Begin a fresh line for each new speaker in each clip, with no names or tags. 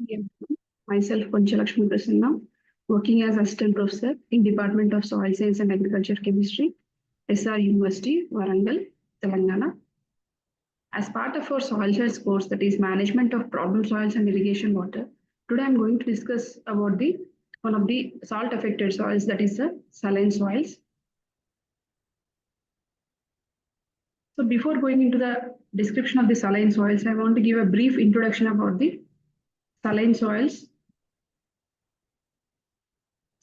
Yeah. Myself, Panchalakshmi Prasanna, working as assistant professor in Department of Soil Science and Agriculture Chemistry, SR University, Warangal, Telangana. As part of our soil science course, that is management of problem soils and irrigation water, today I'm going to discuss about the one of the salt affected soils, that is the saline soils. So before going into the description of the saline soils, I want to give a brief introduction about the saline soils.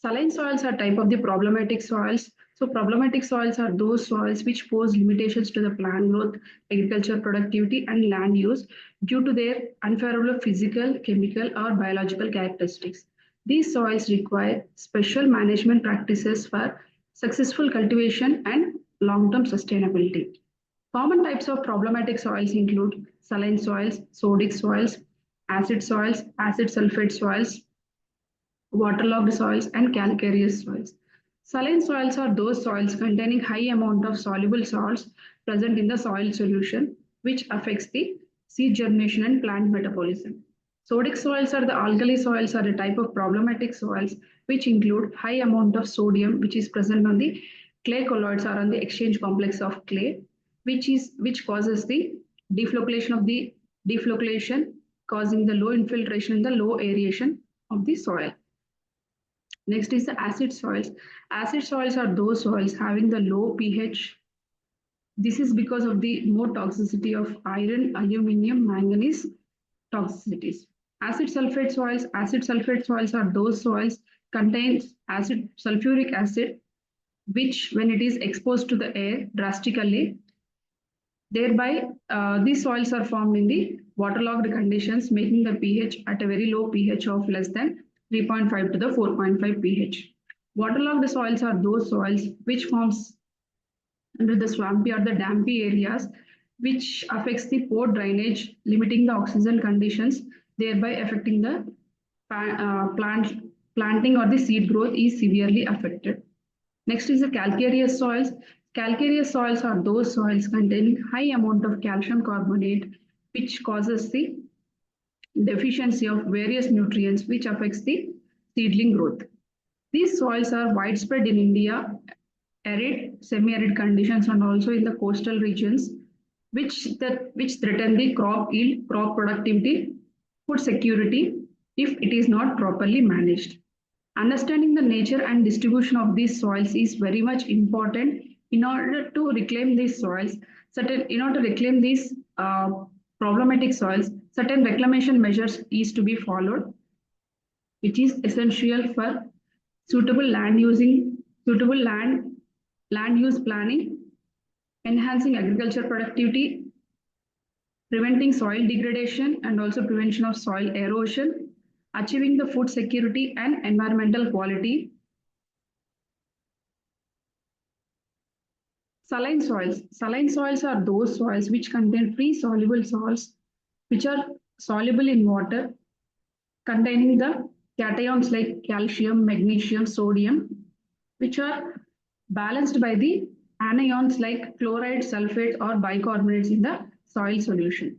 Saline soils are type of the problematic soils. So problematic soils are those soils which pose limitations to the plant growth, agriculture productivity and land use due to their unfavorable physical, chemical or biological characteristics. These soils require special management practices for successful cultivation and long-term sustainability. Common types of problematic soils include saline soils, sodic soils, acid sulfate soils, waterlogged soils, and calcareous soils. Saline soils are those soils containing high amount of soluble salts present in the soil solution, which affects the seed germination and plant metabolism. Sodic soils are the alkali soils are a type of problematic soils which include high amount of sodium which is present on the clay colloids or on the exchange complex of clay, which causes the deflocculation of the deflocculation, causing the low infiltration and the low aeration of the soil. Next is the acid soils. Acid soils are those soils having the low pH. This is because of the more toxicity of iron, aluminum, manganese toxicities. Acid sulfate soils are those soils contains acid sulfuric acid, which when it is exposed to the air drastically, thereby these soils are formed in the waterlogged conditions, making the pH at a very low pH of less than 3.5 to the 4.5 pH. Waterlogged soils are those soils which forms under the swampy or the dampy areas, which affects the pore drainage, limiting the oxygen conditions, thereby affecting the planting or the seed growth is severely affected. Next is the calcareous soils. Calcareous soils are those soils containing high amount of calcium carbonate, which causes the deficiency of various nutrients, which affects the seedling growth. These soils are widespread in India, arid, semi-arid conditions, and also in the coastal regions, which threaten the crop yield, crop productivity, food security if it is not properly managed. Understanding the nature and distribution of these soils is very much important in order to reclaim these soils. In order to reclaim these problematic soils, certain reclamation measures is to be followed, which is essential for suitable land use planning, enhancing agriculture productivity, preventing soil degradation and also prevention of soil erosion, achieving the food security and environmental quality. Saline soils. Saline soils are those soils which contain free soluble salts which are soluble in water, containing the cations like calcium, magnesium, sodium, which are balanced by the anions like chloride, sulfate, or bicarbonates in the soil solution.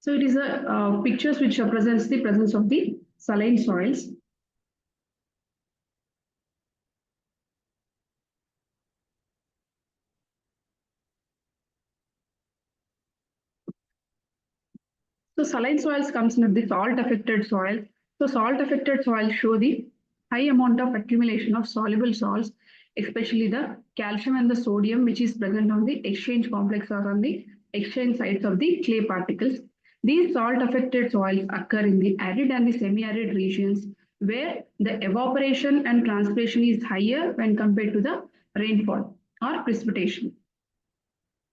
So it is a pictures which represents the presence of the saline soils. So saline soils comes under the salt affected soil. So salt affected soils show the high amount of accumulation of soluble salts, especially the calcium and the sodium, which is present on the exchange complex or on the exchange sites of the clay particles. These salt affected soils occur in the arid and the semi-arid regions where the evaporation and transpiration is higher when compared to the rainfall or precipitation.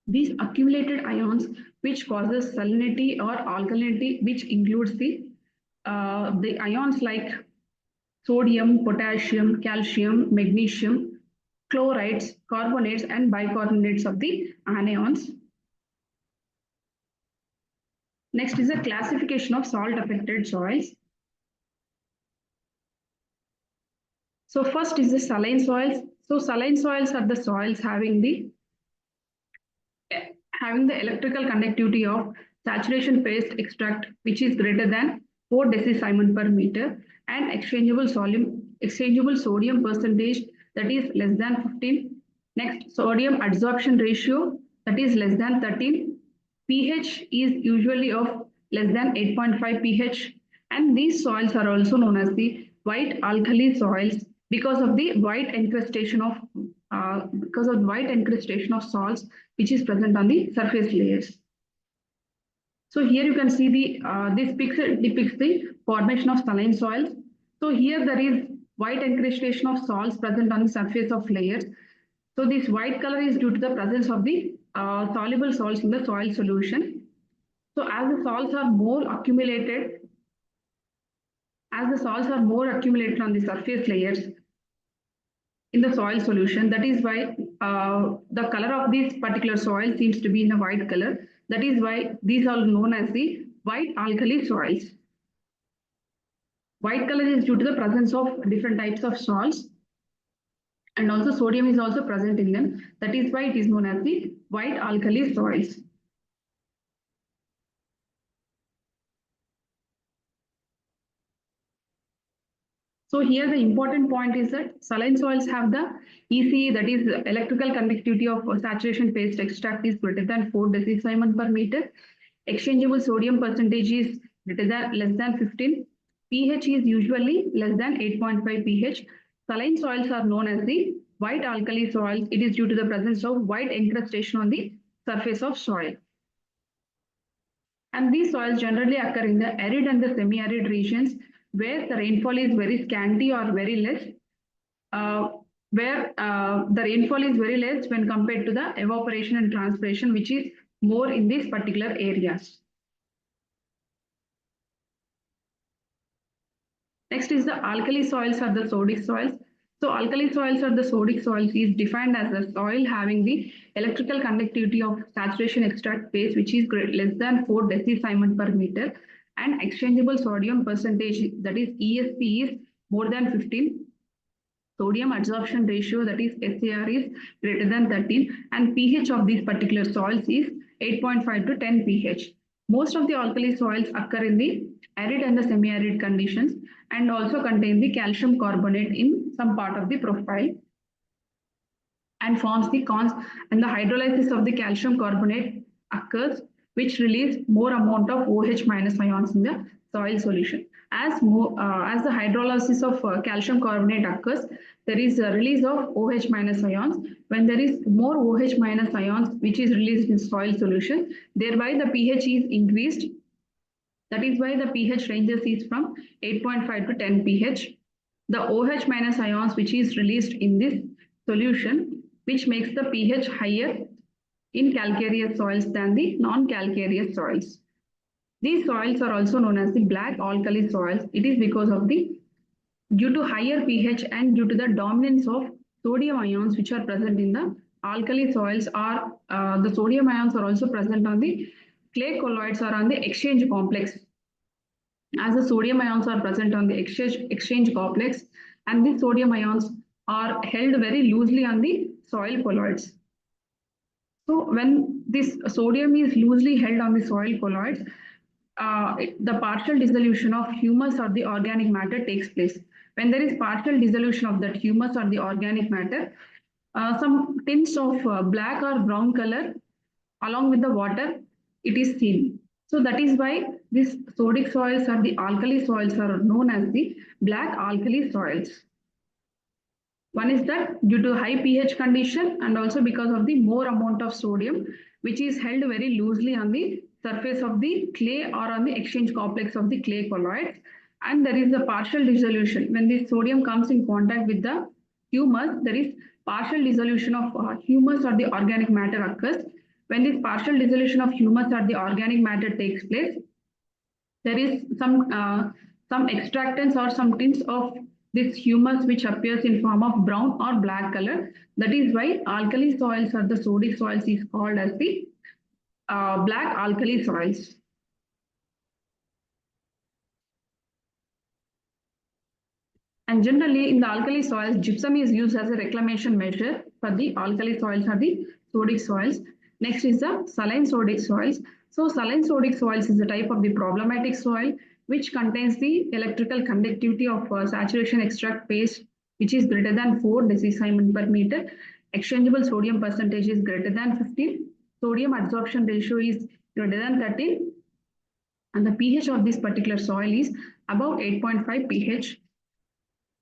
These accumulated ions which causes salinity or alkalinity, which includes the ions like sodium, potassium, calcium, magnesium, chlorides, carbonates, and bicarbonates of the anions. Next is the classification of salt affected soils. So first is the saline soils. So saline soils are the soils having the electrical conductivity of saturation paste extract which is greater than 4 decisimon per meter, and exchangeable sodium percentage that is less than 15. Next, sodium adsorption ratio that is less than 13. pH is usually of less than 8.5 pH, and these soils are also known as the white alkali soils because of the white encrustation of salts which is present on the surface layers. So here you can see this picture depicts the formation of saline soils. So here there is white encrustation of salts present on the surface of layers. So this white color is due to the presence of the soluble salts in the soil solution. So as the salts are more accumulated on the surface layers in the soil solution, that is why the color of this particular soil seems to be in a white color. That is why these are known as the white alkali soils. White color is due to the presence of different types of salts, and also sodium is also present in them. That is why it is known as the white alkali soils. So here the important point is that saline soils have the EC, that is electrical conductivity of saturation paste extract is greater than 4 decisimon per meter. Exchangeable sodium percentage is less than 15. pH is usually less than 8.5 pH. Saline soils are known as the white alkali soils. It is due to the presence of white encrustation on the surface of soil. And these soils generally occur in the arid and the semi-arid regions where the rainfall is very scanty or very less, where the rainfall is very less when compared to the evaporation and transpiration, which is more in these particular areas. Next is the alkali soils or the sodic soils. So alkali soils or the sodic soils is defined as a soil having the electrical conductivity of saturation extract phase which is less than 4 decisimon per meter, and exchangeable sodium percentage, that is ESP, is more than 15. Sodium adsorption ratio, that is SAR, is greater than 13, and pH of these particular soils is 8.5 to 10 pH. Most of the alkali soils occur in the arid and the semi-arid conditions and also contain the calcium carbonate in some part of the profile and forms the cons, and the hydrolysis of the calcium carbonate occurs which release more amount of OH minus ions in the soil solution. As the hydrolysis of calcium carbonate occurs, there is a release of OH minus ions. When there is more OH minus ions which is released in soil solution, thereby the pH is increased. That is why the pH ranges is from 8.5 to 10 pH. The OH minus ions which is released in this solution, which makes the pH higher in calcareous soils than the non-calcareous soils. These soils are also known as the black alkali soils. It is because of the due to higher pH and due to the dominance of sodium ions which are present in the alkali soils, or the sodium ions are also present on the clay colloids or on the exchange complex. As the sodium ions are present on the exchange complex, and the sodium ions are held very loosely on the soil colloids. So when this sodium is loosely held on the soil colloids, the partial dissolution of humus or the organic matter takes place. When there is partial dissolution of that humus or the organic matter, some tints of black or brown color along with the water, it is seen. So that is why these sodic soils or the alkali soils are known as the black alkali soils. One is that due to high pH condition and also because of the more amount of sodium which is held very loosely on the surface of the clay or on the exchange complex of the clay colloids, and there is a partial dissolution. When the sodium comes in contact with the humus, there is partial dissolution of humus or the organic matter occurs. When this partial dissolution of humus or the organic matter takes place, there is some extractants or some tints of this humus which appears in form of brown or black color. That is why alkali soils or the sodic soils is called as the black alkali soils. And generally in the alkali soils, gypsum is used as a reclamation measure for the alkali soils or the sodic soils. Next is the saline sodic soils. So saline sodic soils is a type of the problematic soil which contains the electrical conductivity of saturation extract paste which is greater than 4 decisiemens per meter. Exchangeable sodium percentage is greater than 15. Sodium adsorption ratio is greater than 13. And the pH of this particular soil is above 8.5 pH.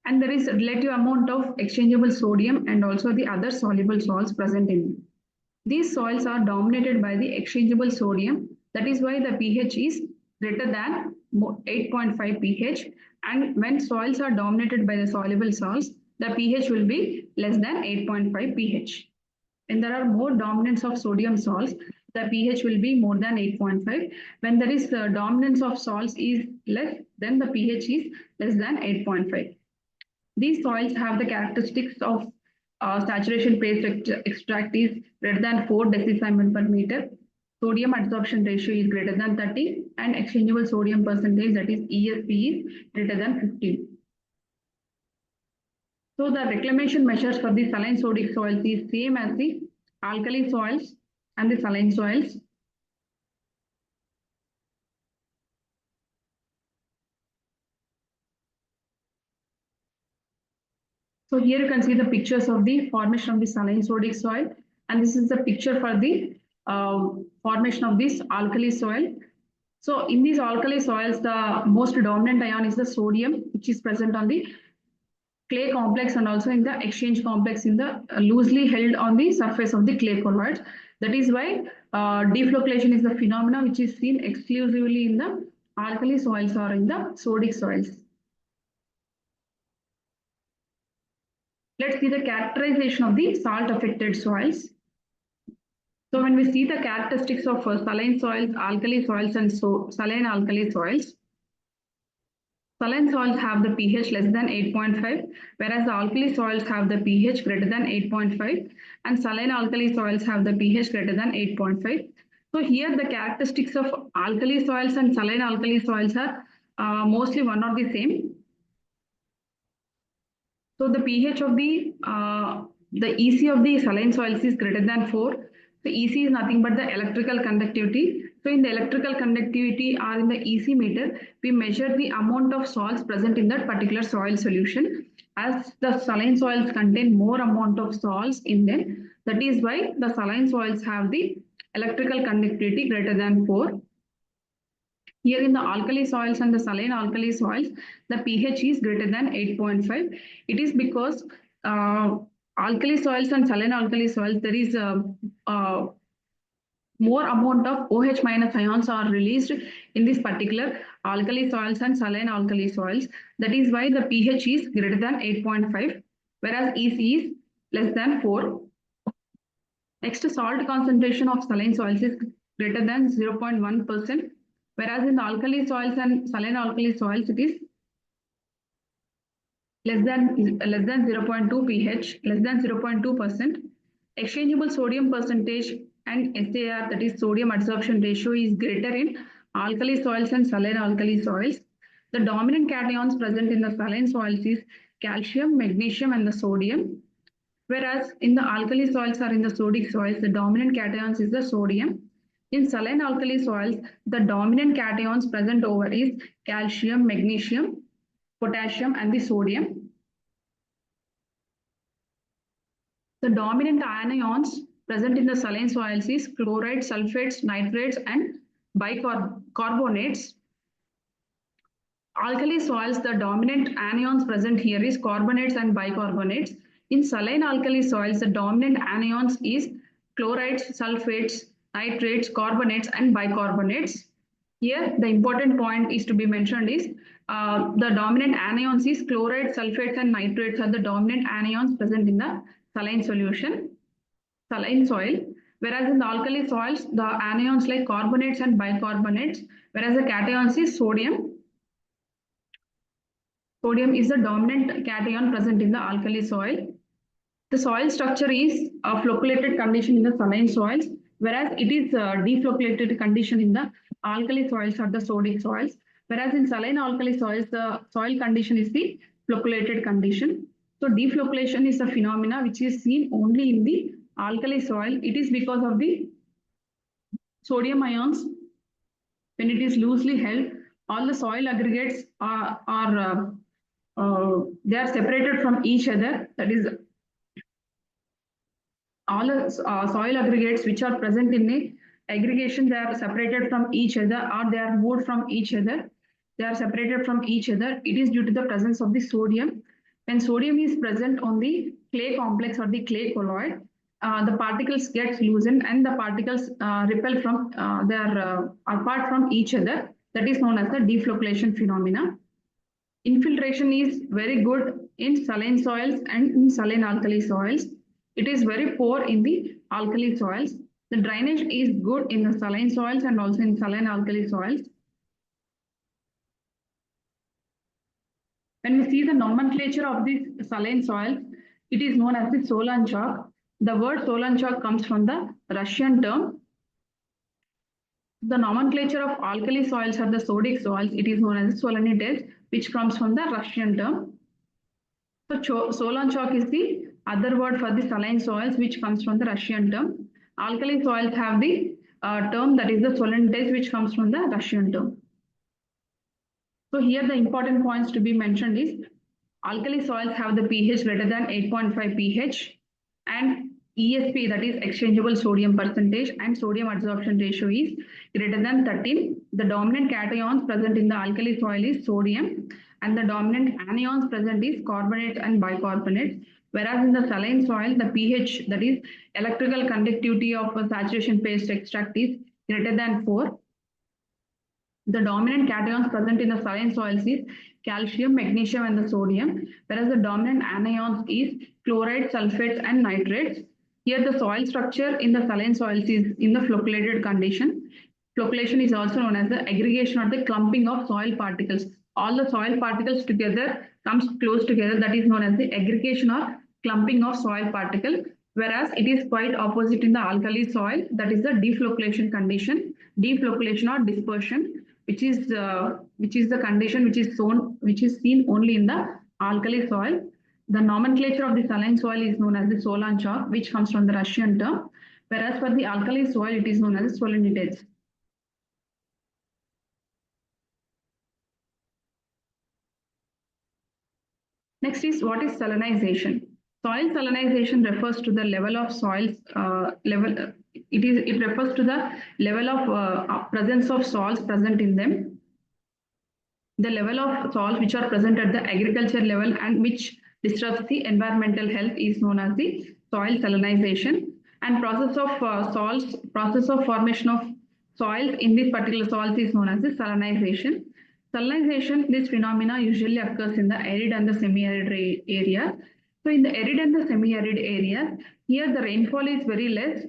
And there is a relative amount of exchangeable sodium and also the other soluble salts present in it. These soils are dominated by the exchangeable sodium. That is why the pH is greater than 8.5 pH. And when soils are dominated by the soluble salts, the pH will be less than 8.5 pH. When there are more dominance of sodium salts, the pH will be more than 8.5. When there is the dominance of salts is less, then the pH is less than 8.5. These soils have the characteristics of saturation paste extract is greater than 4 decisiemens per meter. Sodium adsorption ratio is greater than 30 and exchangeable sodium percentage, that is ESP, is greater than 15. So the reclamation measures for the saline sodic soils is same as the alkali soils and the saline soils. So here you can see the pictures of the formation of the saline sodic soil, and this is the picture for the formation of this alkali soil. So in these alkali soils, the most dominant ion is the sodium, which is present on the clay complex and also in the exchange complex in the loosely held on the surface of the clay colloids. That is why deflocculation is the phenomena which is seen exclusively in the alkali soils or in the sodic soils. Let's see the characterization of the salt affected soils. So when we see the characteristics of saline soils, alkali soils and saline alkali soils, saline soils have the pH less than 8.5, whereas the alkali soils have the pH greater than 8.5 and saline alkali soils have the pH greater than 8.5. So here the characteristics of alkali soils and saline alkali soils are mostly one or the same. So the pH of the EC of the saline soils is greater than 4. So EC is nothing but the electrical conductivity. So in the electrical conductivity or in the EC meter, we measure the amount of salts present in that particular soil solution. As the saline soils contain more amount of salts in them, that is why the saline soils have the electrical conductivity greater than 4. Here in the alkali soils and the saline alkali soils, the pH is greater than 8.5. It is because alkali soils and saline alkali soils, there is more amount of OH minus ions are released in this particular alkali soils and saline alkali soils. That is why the pH is greater than 8.5, whereas EC is less than 4. Next, salt concentration of saline soils is greater than 0.1%. Whereas in the alkali soils and saline alkali soils, it is less than 0.2 pH, less than 0.2%. Exchangeable sodium percentage and SAR, that is sodium adsorption ratio, is greater in alkali soils and saline alkali soils. The dominant cations present in the saline soils is calcium, magnesium, and the sodium. Whereas in the alkali soils or in the sodic soils, the dominant cations is the sodium. In saline alkali soils, the dominant cations present over is calcium, magnesium, potassium, and the sodium. The dominant ions present in the saline soils is chlorides, sulfates, nitrates, and bicarbonates. Alkali soils, the dominant anions present here is carbonates and bicarbonates. In saline alkali soils, the dominant anions is chlorides, sulfates, nitrates, carbonates, and bicarbonates. Here, the important point is to be mentioned is the dominant anions is chlorides, sulfates, and nitrates are the dominant anions present in the saline solution, saline soil. Whereas in the alkali soils, the anions like carbonates and bicarbonates, whereas the cations is sodium. Sodium is the dominant cation present in the alkali soil. The soil structure is a flocculated condition in the saline soils, whereas it is a deflocculated condition in the alkali soils or the sodic soils. Whereas in saline alkali soils, the soil condition is the flocculated condition. So deflocculation is a phenomena which is seen only in the alkali soil. It is because of the sodium ions, when it is loosely held, all the soil aggregates they are separated from each other. That is, all the soil aggregates which are present in a aggregation, they are separated from each other or they are moved from each other. They are separated from each other. It is due to the presence of the sodium. When sodium is present on the clay complex or the clay colloid, the particles get loosened and the particles repel from their apart from each other. That is known as the deflocculation phenomena. Infiltration is very good in saline soils and in saline alkali soils. It is very poor in the alkali soils. The drainage is good in the saline soils and also in saline alkali soils. When we see the nomenclature of this saline soil, it is known as the Solan chalk. The word Solan chalk comes from the Russian term. The nomenclature of alkali soils are the sodic soils. It is known as solanites, which comes from the Russian term. So Solan chalk is the other word for the saline soils, which comes from the Russian term. Alkali soils have the term that is the solanites, which comes from the Russian term. So here the important points to be mentioned is alkali soils have the pH greater than 8.5 pH and ESP, that is exchangeable sodium percentage, and sodium adsorption ratio is greater than 13. The dominant cations present in the alkali soil is sodium and the dominant anions present is carbonates and bicarbonates. Whereas in the saline soil, the pH, that is electrical conductivity of a saturation paste extract, is greater than 4. The dominant cations present in the saline soils is calcium, magnesium, and the sodium, whereas the dominant anions is chloride, sulfates, and nitrates. Here, the soil structure in the saline soils is in the flocculated condition. Flocculation is also known as the aggregation or the clumping of soil particles. All the soil particles together comes close together. That is known as the aggregation or clumping of soil particle. Whereas it is quite opposite in the alkali soil. That is the deflocculation condition, deflocculation or dispersion, which is the condition which is seen only in the alkali soil. The nomenclature of the saline soil is known as the Solan chalk, which comes from the Russian term, whereas for the alkali soil, it is known as solanites. Next is what is salinization. Soil salinization refers to the level of soils it refers to the level of presence of salts present in them. The level of salts which are present at the agriculture level and which disrupts the environmental health is known as the soil salinization. And process of formation of soils in this particular soils is known as the salinization. Salinization, this phenomena usually occurs in the arid and the semi-arid area. So in the arid and the semi-arid areas, here the rainfall is very less,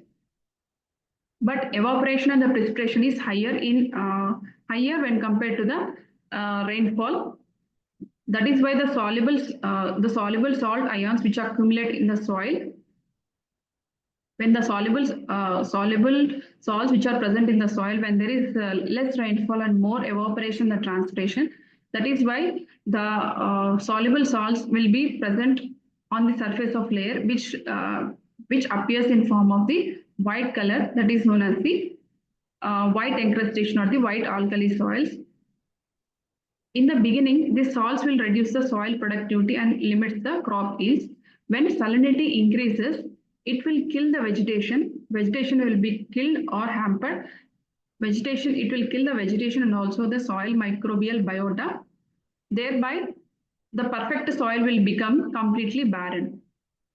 but evaporation and the precipitation is higher when compared to the rainfall. That is why the soluble salt ions which accumulate in the soil, when the soluble salts which are present in the soil, when there is less rainfall and more evaporation, the transpiration, that is why the soluble salts will be present on the surface of layer, which appears in form of the white color, that is known as the white encrustation or the white alkali soils. In the beginning, these salts will reduce the soil productivity and limits the crop yields. When salinity increases, it will kill the vegetation. Vegetation will be killed or hampered. It will kill the vegetation and also the soil microbial biota. Thereby, the perfect soil will become completely barren.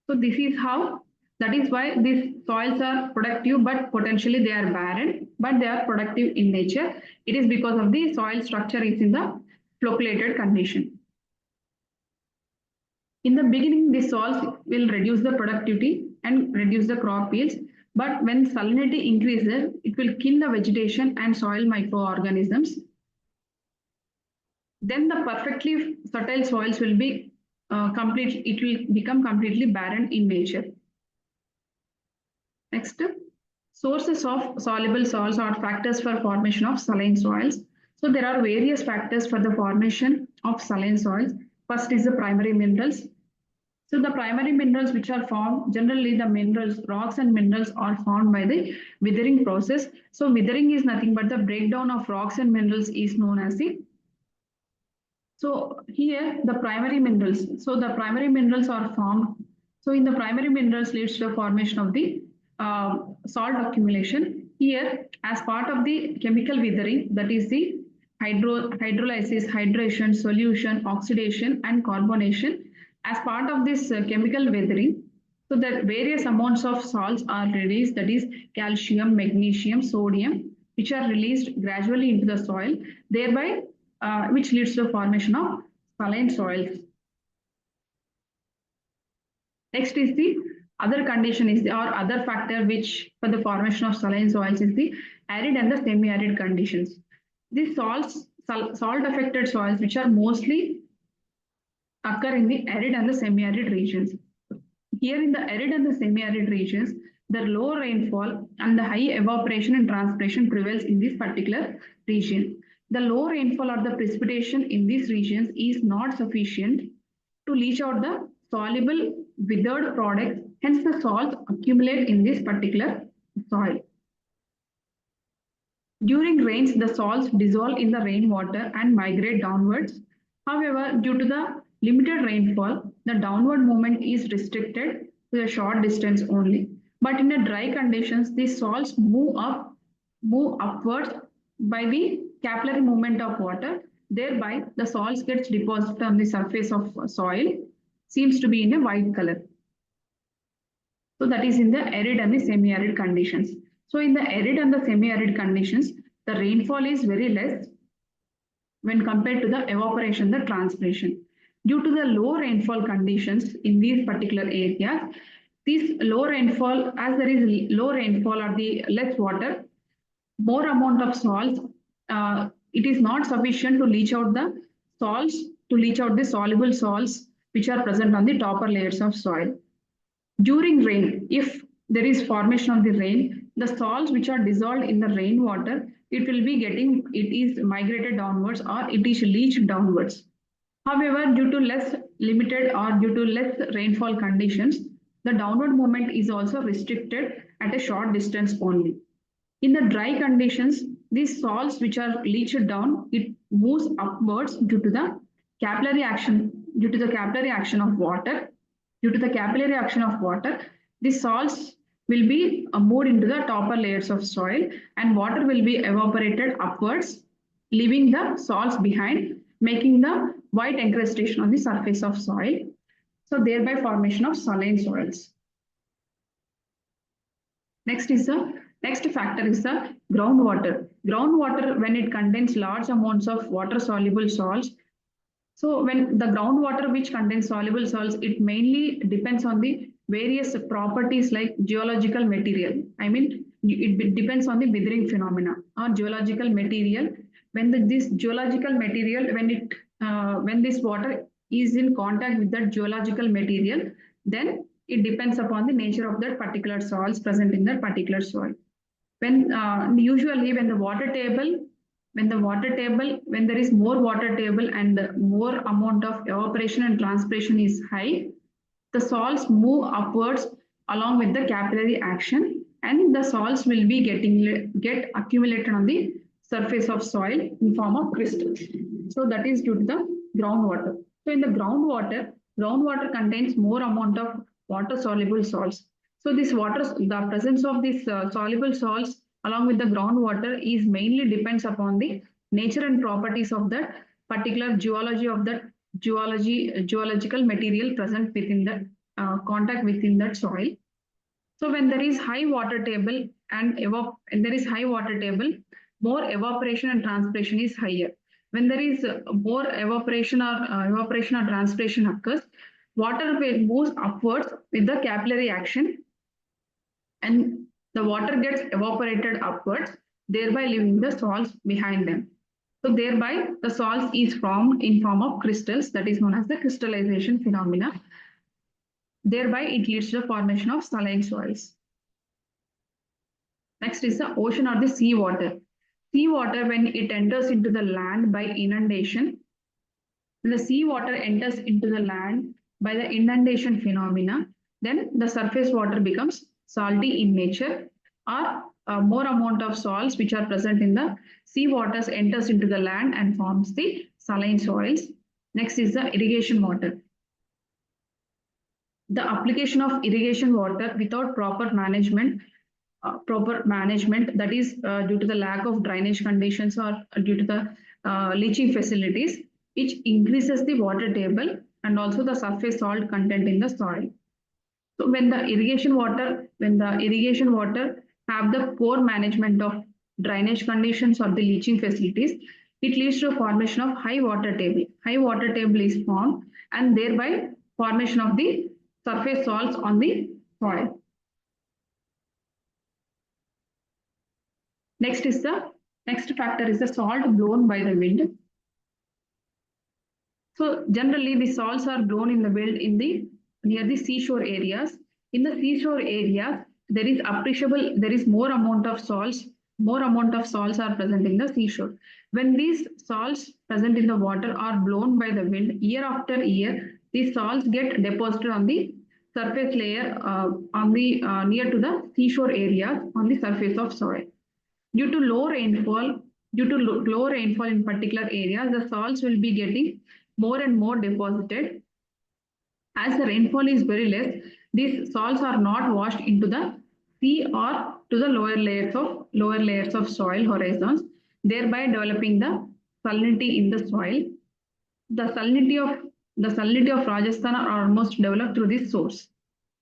So this is how, that is why these soils are productive, but potentially they are barren, but they are productive in nature. It is because of the soil structure is in the flocculated condition. In the beginning, the salts will reduce the productivity and reduce the crop yields, but when salinity increases, it will kill the vegetation and soil microorganisms. Then the perfectly fertile soils will be it will become completely barren in nature. Next, sources of soluble salts are factors for formation of saline soils. So there are various factors for the formation of saline soils. First is the primary minerals. So the primary minerals which are formed, generally the minerals, rocks and minerals are formed by the withering process. So withering is nothing but the breakdown of rocks and minerals is known as the. So here the primary minerals. So the primary minerals are formed. So in the primary minerals leads to the formation of the salt accumulation. Here, as part of the chemical withering, that is the hydrolysis, hydration, solution, oxidation, and carbonation. As part of this chemical withering, so that various amounts of salts are released, that is calcium, magnesium, sodium, which are released gradually into the soil, thereby which leads to the formation of saline soils. Next is the other condition is the or other factor which for the formation of saline soils is the arid and the semi-arid conditions. These salt affected soils which are mostly occur in the arid and the semi-arid regions. Here in the arid and the semi-arid regions, the low rainfall and the high evaporation and transpiration prevails in this particular region. The low rainfall or the precipitation in these regions is not sufficient to leach out the soluble withered products, hence the salts accumulate in this particular soil. During rains, the salts dissolve in the rainwater and migrate downwards. However, due to the limited rainfall, the downward movement is restricted to a short distance only. But in the dry conditions, these salts move upwards by the capillary movement of water. Thereby, the salts gets deposited on the surface of soil, seems to be in a white color. So that is in the arid and the semi-arid conditions. So in the arid and the semi-arid conditions, the rainfall is very less when compared to the evaporation, the transpiration. Due to the low rainfall conditions in these particular areas, this low rainfall, as there is low rainfall or the less water, more amount of salts, it is not sufficient to leach out the salts, to leach out the soluble salts which are present on the topper layers of soil. During rain, if there is formation of the rain, the salts which are dissolved in the rainwater, it is migrated downwards or it is leached downwards. However, due to less limited or due to less rainfall conditions, the downward movement is also restricted at a short distance only. In the dry conditions, these salts which are leached down, it moves upwards due to the capillary action, of water. Due to the capillary action of water, the salts will be moved into the topper layers of soil and water will be evaporated upwards, leaving the salts behind, making the white encrustation on the surface of soil. So thereby formation of saline soils. Next factor is the groundwater. Groundwater, when it contains large amounts of water soluble salts. So when the groundwater which contains soluble salts, it mainly depends on the various properties like geological material. I mean, it depends on the withering phenomena or geological material. When this geological material, when this water is in contact with that geological material, then it depends upon the nature of that particular salts present in that particular soil. When usually when there is more water table and more amount of evaporation and transpiration is high, the salts move upwards along with the capillary action and the salts will be get accumulated on the surface of soil in form of crystals. So that is due to the groundwater. So in the groundwater contains more amount of water soluble salts. So the presence of these soluble salts along with the groundwater is mainly depends upon the nature and properties of the particular geological material present within the contact within that soil. So when there is high water table more evaporation and transpiration is higher. When there is more evaporation or transpiration occurs, water will move upwards with the capillary action and the water gets evaporated upwards, thereby leaving the salts behind them. So thereby the salts is formed in form of crystals, that is known as the crystallization phenomena. Thereby it leads to the formation of saline soils. Next is the ocean or the seawater. Seawater, when it enters into the land by inundation, when the seawater enters into the land by the inundation phenomena, then the surface water becomes salty in nature, or more amount of salts which are present in the sea waters enters into the land and forms the saline soils. Next is the irrigation water. The application of irrigation water without proper management, that is due to the lack of drainage conditions or due to the leaching facilities, which increases the water table and also the surface salt content in the soil. So when the irrigation water have the poor management of drainage conditions or the leaching facilities, it leads to a formation of high water table. High water table is formed and thereby formation of the surface salts on the soil. Next factor is the salt blown by the wind. So generally the salts are blown in the wind in the near the seashore areas. In the seashore areas, there is more amount of salts are present in the seashore. When these salts present in the water are blown by the wind, year after year, these salts get deposited on the surface layer on the near to the seashore areas on the surface of soil. Due to low rainfall in particular areas, the salts will be getting more and more deposited. As the rainfall is very less, these salts are not washed into the sea or to the lower layers of soil horizons, thereby developing the salinity in the soil. The salinity of Rajasthan are almost developed through this source.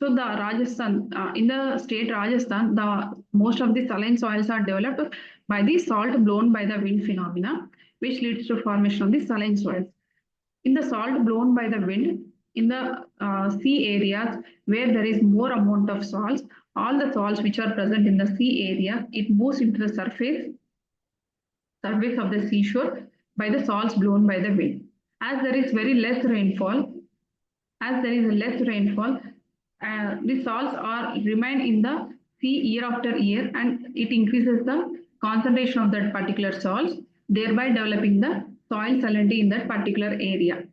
So the Rajasthan, in the state Rajasthan, the most of the saline soils are developed by the salt blown by the wind phenomena, which leads to formation of the saline soils. In the salt blown by the wind, in the sea areas where there is more amount of salts, all the salts which are present in the sea area, it moves into the surface of the seashore by the salts blown by the wind. As there is less rainfall, the salts remain in the sea year after year, and it increases the concentration of that particular salts, thereby developing the soil salinity in that particular area.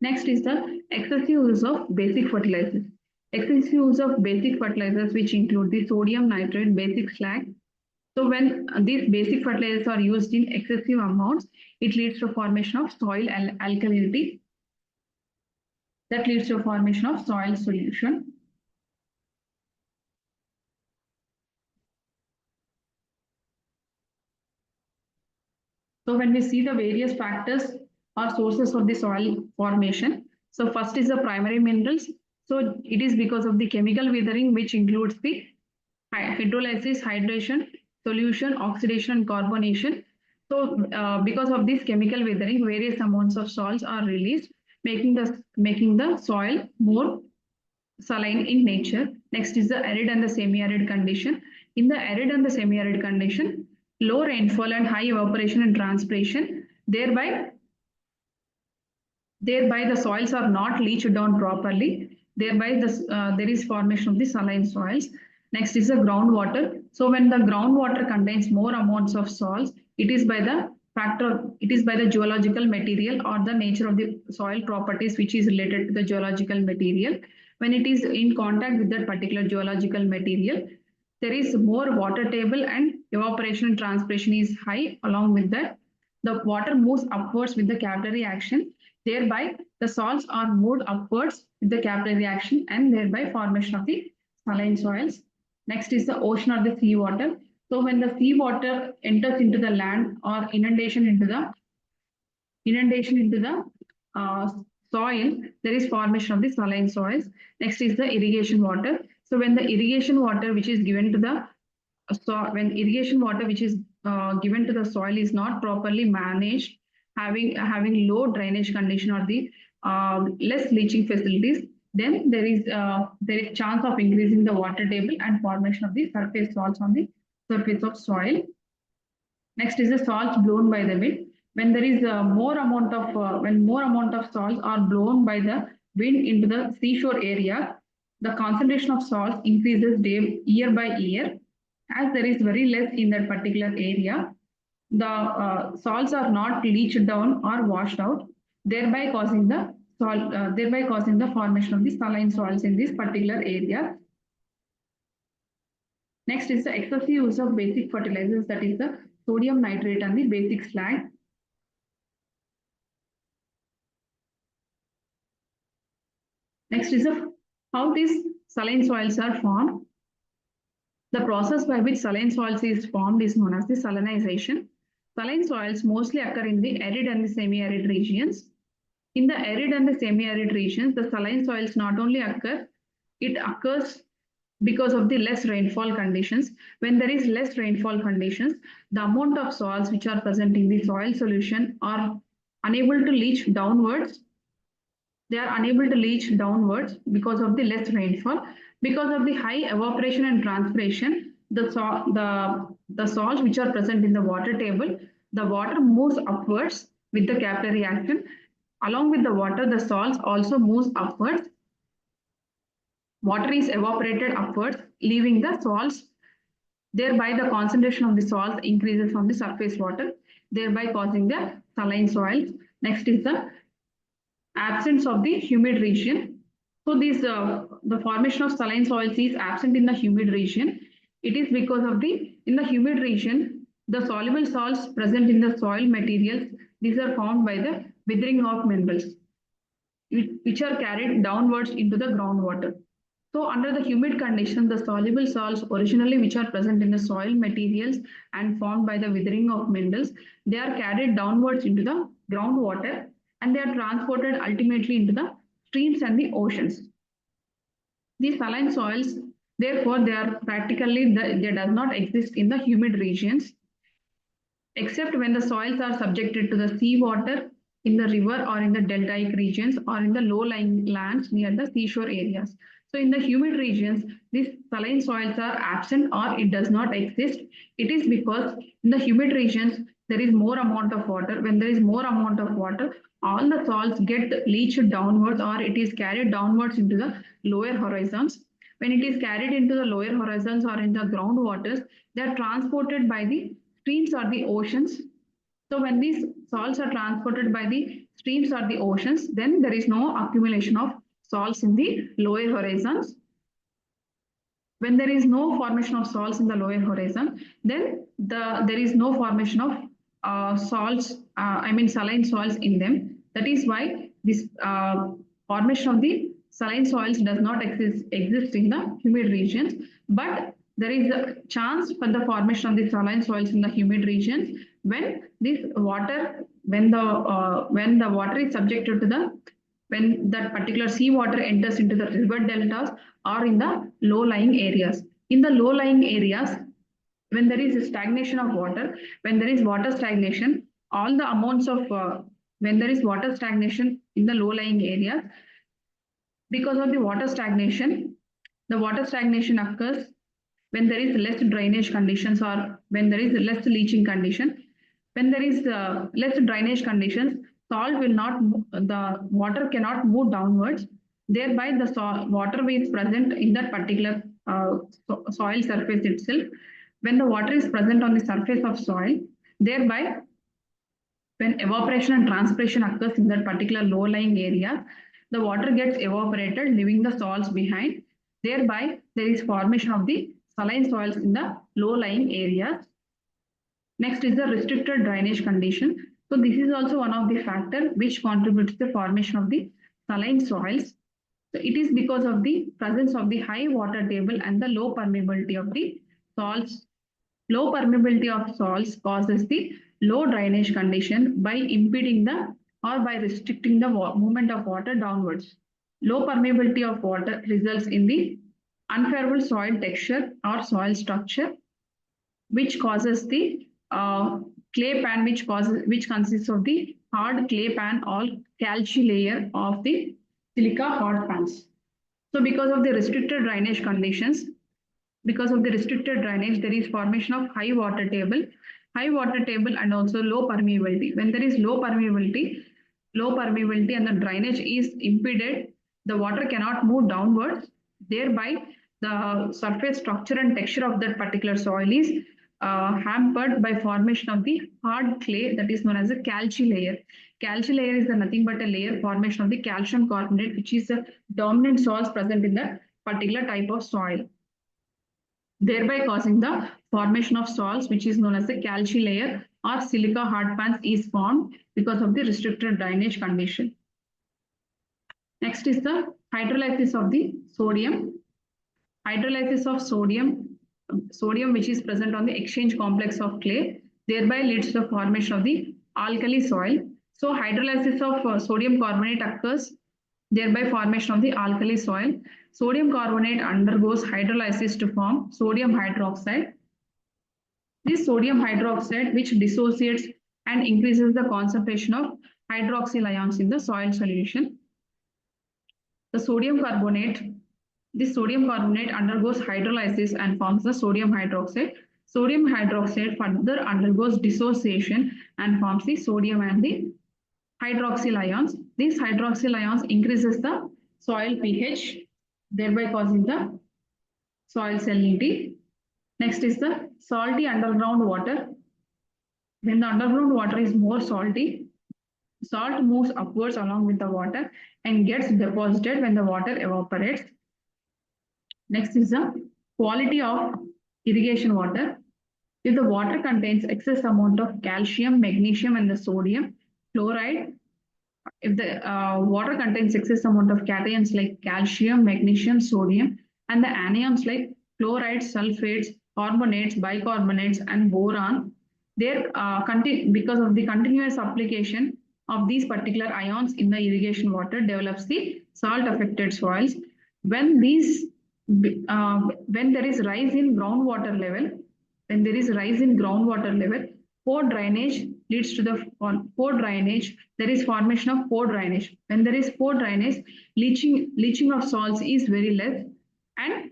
Next is the excessive use of basic fertilizers. Excessive use of basic fertilizers, which include the sodium nitrate, basic slag. So when these basic fertilizers are used in excessive amounts, it leads to formation of soil alkalinity. That leads to formation of soil solution. So when we see the various factors or sources of the soil formation, so first is the primary minerals. So it is because of the chemical weathering, which includes the hydrolysis, hydration, solution, oxidation, and carbonation. So because of this chemical weathering, various amounts of salts are released, making the soil more saline in nature. Next is the arid and the semi-arid condition. In the arid and the semi-arid condition, low rainfall and high evaporation and transpiration, thereby the soils are not leached down properly, thereby there is formation of the saline soils. Next is the groundwater. So when the groundwater contains more amounts of salts, it is by the geological material or the nature of the soil properties which is related to the geological material. When it is in contact with that particular geological material, there is more water table and evaporation and transpiration is high. Along with that, the water moves upwards with the capillary action. Thereby, the salts are moved upwards with the capillary action and thereby formation of the saline soils. Next is the ocean or the sea water. So when the sea water enters into the land or inundation into the soil, there is formation of the saline soils. Next is the irrigation water. So when the irrigation water which is given to the given to the soil is not properly managed, having low drainage condition or the less leaching facilities, then there is chance of increasing the water table and formation of the surface salts on the surface of soil. Next is the salts blown by the wind. When there is more amount of salts are blown by the wind into the seashore area, the concentration of salts increases year by year. As there is very less in that particular area, the salts are not leached down or washed out. thereby causing thereby causing the formation of the saline soils in this particular area. Next is the excessive use of basic fertilizers, that is the sodium nitrate and the basic slag. Next is how these saline soils are formed. The process by which saline soils is formed is known as the salinization. Saline soils mostly occur in the arid and the semi-arid regions. In the arid and the semi-arid regions, the saline soils not only occur, it occurs because of the less rainfall conditions. When there is less rainfall conditions, the amount of salts which are present in the soil solution are unable to leach downwards. They are unable to leach downwards because of the less rainfall. Because of the high evaporation and transpiration, the salts which are present in the water table, the water moves upwards with the capillary action. Along with the water, the salts also moves upwards. Water is evaporated upwards, leaving the salts. Thereby, the concentration of the salts increases from the surface water, thereby causing the saline soils. Next is the absence of the humid region. So the formation of saline soils is absent in the humid region. It is because of in the humid region, the soluble salts present in the soil materials, these are formed by the withering of minerals, which are carried downwards into the groundwater. So under the humid conditions, the soluble salts originally which are present in the soil materials and formed by the withering of minerals, they are carried downwards into the groundwater and they are transported ultimately into the streams and the oceans. These saline soils, therefore, they are practically, they does not exist in the humid regions, except when the soils are subjected to the seawater in the river or in the deltaic regions or in the low-lying lands near the seashore areas. So in the humid regions, these saline soils are absent or it does not exist. It is because in the humid regions, there is more amount of water. When there is more amount of water, all the salts get leached downwards or it is carried downwards into the lower horizons. When it is carried into the lower horizons or in the groundwaters, they are transported by the streams or the oceans. So when these salts are transported by the streams or the oceans, then there is no accumulation of salts in the lower horizons. When there is no formation of salts in the lower horizon, then there is no formation of saline soils in them. That is why this formation of the saline soils does not exist in the humid regions, but there is a chance for the formation of the saline soils in the humid regions when the water is subjected to when that particular seawater enters into the river deltas or in the low-lying areas. In the low-lying areas, when there is a stagnation of water, when there is water stagnation, all the amounts of when there is water stagnation in the low-lying areas, because of the water stagnation occurs when there is less drainage conditions or when there is less leaching condition. When there is less drainage conditions, the water cannot move downwards. Thereby, the water is present in that particular soil surface itself. When the water is present on the surface of soil, thereby, when evaporation and transpiration occurs in that particular low-lying area, the water gets evaporated, leaving the salts behind. Thereby, there is formation of the saline soils in the low-lying areas. Next is the restricted drainage condition. So this is also one of the factors which contributes to the formation of the saline soils. So it is because of the presence of the high water table and the low permeability of the salts. Low permeability of salts causes the low drainage condition by impeding or by restricting the movement of water downwards. Low permeability of water results in the unfavorable soil texture or soil structure, which causes the clay pan, which consists of the hard clay pan or calci layer of the silica hard pans. So because of the restricted drainage conditions, because of the restricted drainage, there is formation of high water table and also low permeability. When there is low permeability and the drainage is impeded, the water cannot move downwards. Thereby, the surface structure and texture of that particular soil is hampered by formation of the hard clay that is known as a calci layer. Calci layer is nothing but a layer formation of the calcium carbonate, which is the dominant salts present in the particular type of soil, thereby causing the formation of salts, which is known as the calci layer, or silica hard pans is formed because of the restricted drainage condition. Next is the hydrolysis of the sodium. Hydrolysis of sodium which is present on the exchange complex of clay, thereby leads to the formation of the alkali soil. So hydrolysis of sodium carbonate occurs, thereby formation of the alkali soil. Sodium carbonate undergoes hydrolysis to form sodium hydroxide. This sodium hydroxide which dissociates and increases the concentration of hydroxyl ions in the soil solution. The sodium carbonate This sodium carbonate undergoes hydrolysis and forms the sodium hydroxide. Sodium hydroxide further undergoes dissociation and forms the sodium and the hydroxyl ions. These hydroxyl ions increases the soil pH, thereby causing the soil salinity. Next is the salty underground water. When the underground water is more salty, salt moves upwards along with the water and gets deposited when the water evaporates. Next is the quality of irrigation water. If the water contains excess amount of calcium, magnesium, and the sodium chloride, if the water contains excess amount of cations like calcium, magnesium, sodium, and the anions like chlorides, sulfates, carbonates, bicarbonates, and boron, because of the continuous application of these particular ions in the irrigation water develops the salt-affected soils. When there is rise in groundwater level, pore drainage leads to the pore drainage. There is formation of pore drainage. When there is pore drainage, leaching of salts is very less, and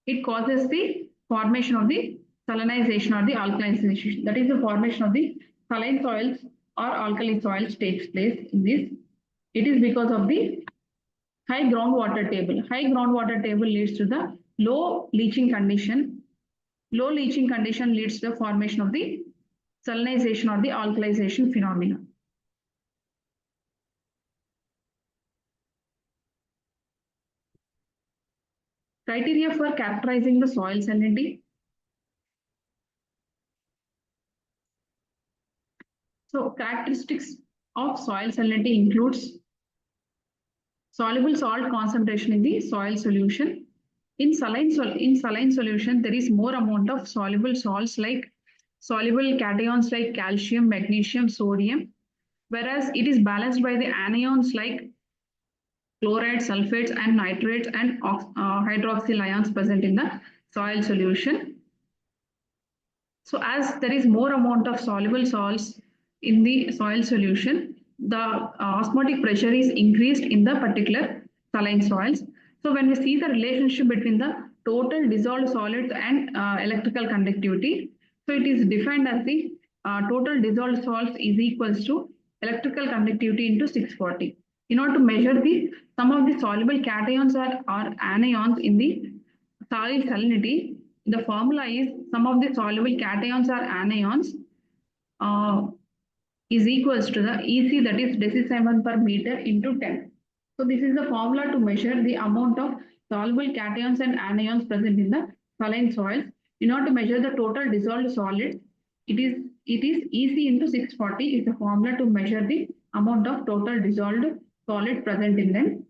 it causes the formation of the salinization or the alkalization. That is the formation of the saline soils or alkali soils takes place in this. It is because of the high groundwater table. High groundwater table leads to the low leaching condition. Low leaching condition leads to the formation of the salinization or the alkalization phenomena. Criteria for characterizing the soil salinity. So characteristics of soil salinity includes soluble salt concentration in the soil solution. In saline solution, there is more amount of soluble salts like soluble cations like calcium, magnesium, sodium, whereas it is balanced by the anions like chlorides, sulfates, and nitrates and hydroxyl ions present in the soil solution. So as there is more amount of soluble salts in the soil solution, the osmotic pressure is increased in the particular saline soils. So when we see the relationship between the total dissolved solids and electrical conductivity, so it is defined as the total dissolved salts is equals to electrical conductivity into 640. In order to measure the some of the soluble cations or anions in the soil salinity, the formula is sum of the soluble cations or anions is equals to the EC, that is decisiemens per meter into 10. So this is the formula to measure the amount of soluble cations and anions present in the saline soils. In order to measure the total dissolved solids, it is EC into 640 is the formula to measure the amount of total dissolved solid present in them.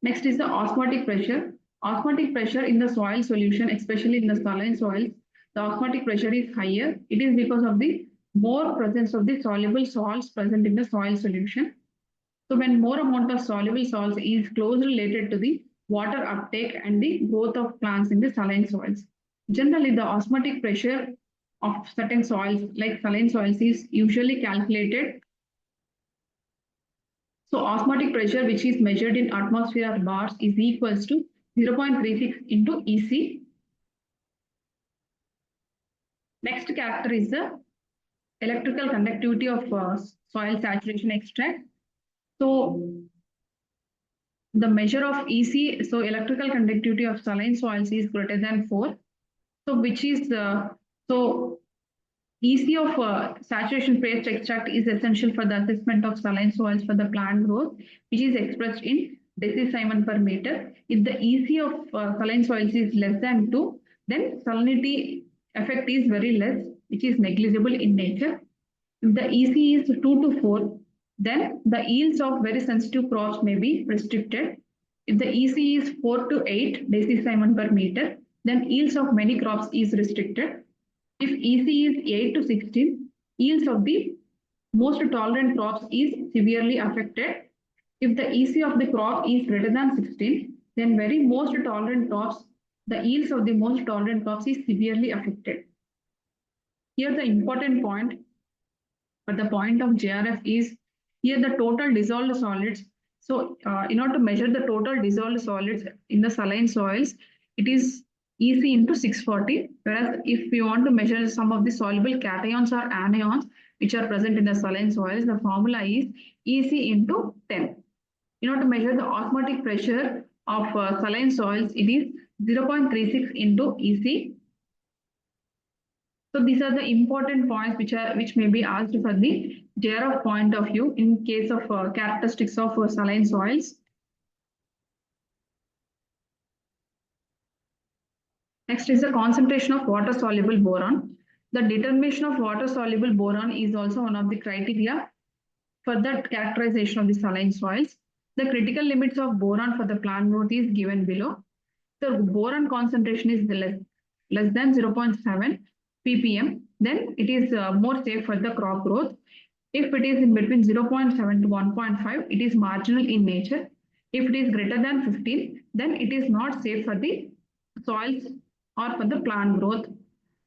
Next is the osmotic pressure. Osmotic pressure in the soil solution, especially in the saline soils, the osmotic pressure is higher. It is because of the more presence of the soluble salts present in the soil solution. So when more amount of soluble salts is closely related to the water uptake and the growth of plants in the saline soils. Generally, the osmotic pressure of certain soils like saline soils is usually calculated. So osmotic pressure, which is measured in atmosphere bars, is equals to 0.36 into EC. Next character is the electrical conductivity of soil saturation extract. So the measure of EC, so electrical conductivity of saline soils is greater than 4. So which is so EC of saturation phase extract is essential for the assessment of saline soils for the plant growth, which is expressed in decisimon per meter. If the EC of saline soils is less than 2, then salinity effect is very less, which is negligible in nature. If the EC is 2 to 4, then the yields of very sensitive crops may be restricted. If the EC is 4 to 8 decisimon per meter, then yields of many crops is restricted. If EC is 8 to 16, yields of the most tolerant crops is severely affected. If the EC of the crop is greater than 16, then very most tolerant crops, the yields of the most tolerant crops is severely affected. Here the important point, but the point of JRF is here the total dissolved solids. So in order to measure the total dissolved solids in the saline soils, it is EC into 640. Whereas if we want to measure some of the soluble cations or anions which are present in the saline soils, the formula is EC into 10. In order to measure the osmotic pressure of saline soils, it is 0.36 into EC. So these are the important points which may be asked for the JRF point of view in case of characteristics of saline soils. Next is the concentration of water soluble boron. The determination of water soluble boron is also one of the criteria for the characterization of the saline soils. The critical limits of boron for the plant growth is given below. The boron concentration is less than 0.7 ppm, then it is more safe for the crop growth. If it is in between 0.7 to 1.5, it is marginal in nature. If it is greater than 15, then it is not safe for the soils or for the plant growth.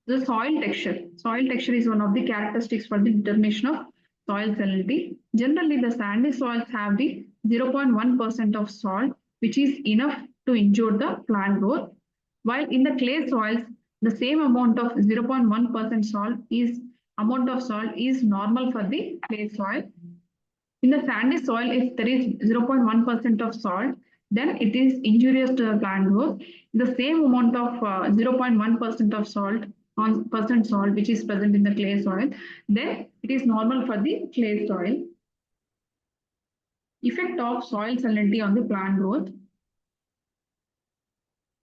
The soil texture. Soil texture is one of the characteristics for the determination of soil salinity. Generally, the sandy soils have the 0.1% of salt, which is enough to injure the plant growth. While in the clay soils, the same amount of 0.1% salt is normal for the clay soil. In the sandy soil, if there is 0.1% of salt, then it is injurious to the plant growth. The same amount of 0.1% of salt which is present in the clay soil, then it is normal for the clay soil. Effect of soil salinity on the plant growth.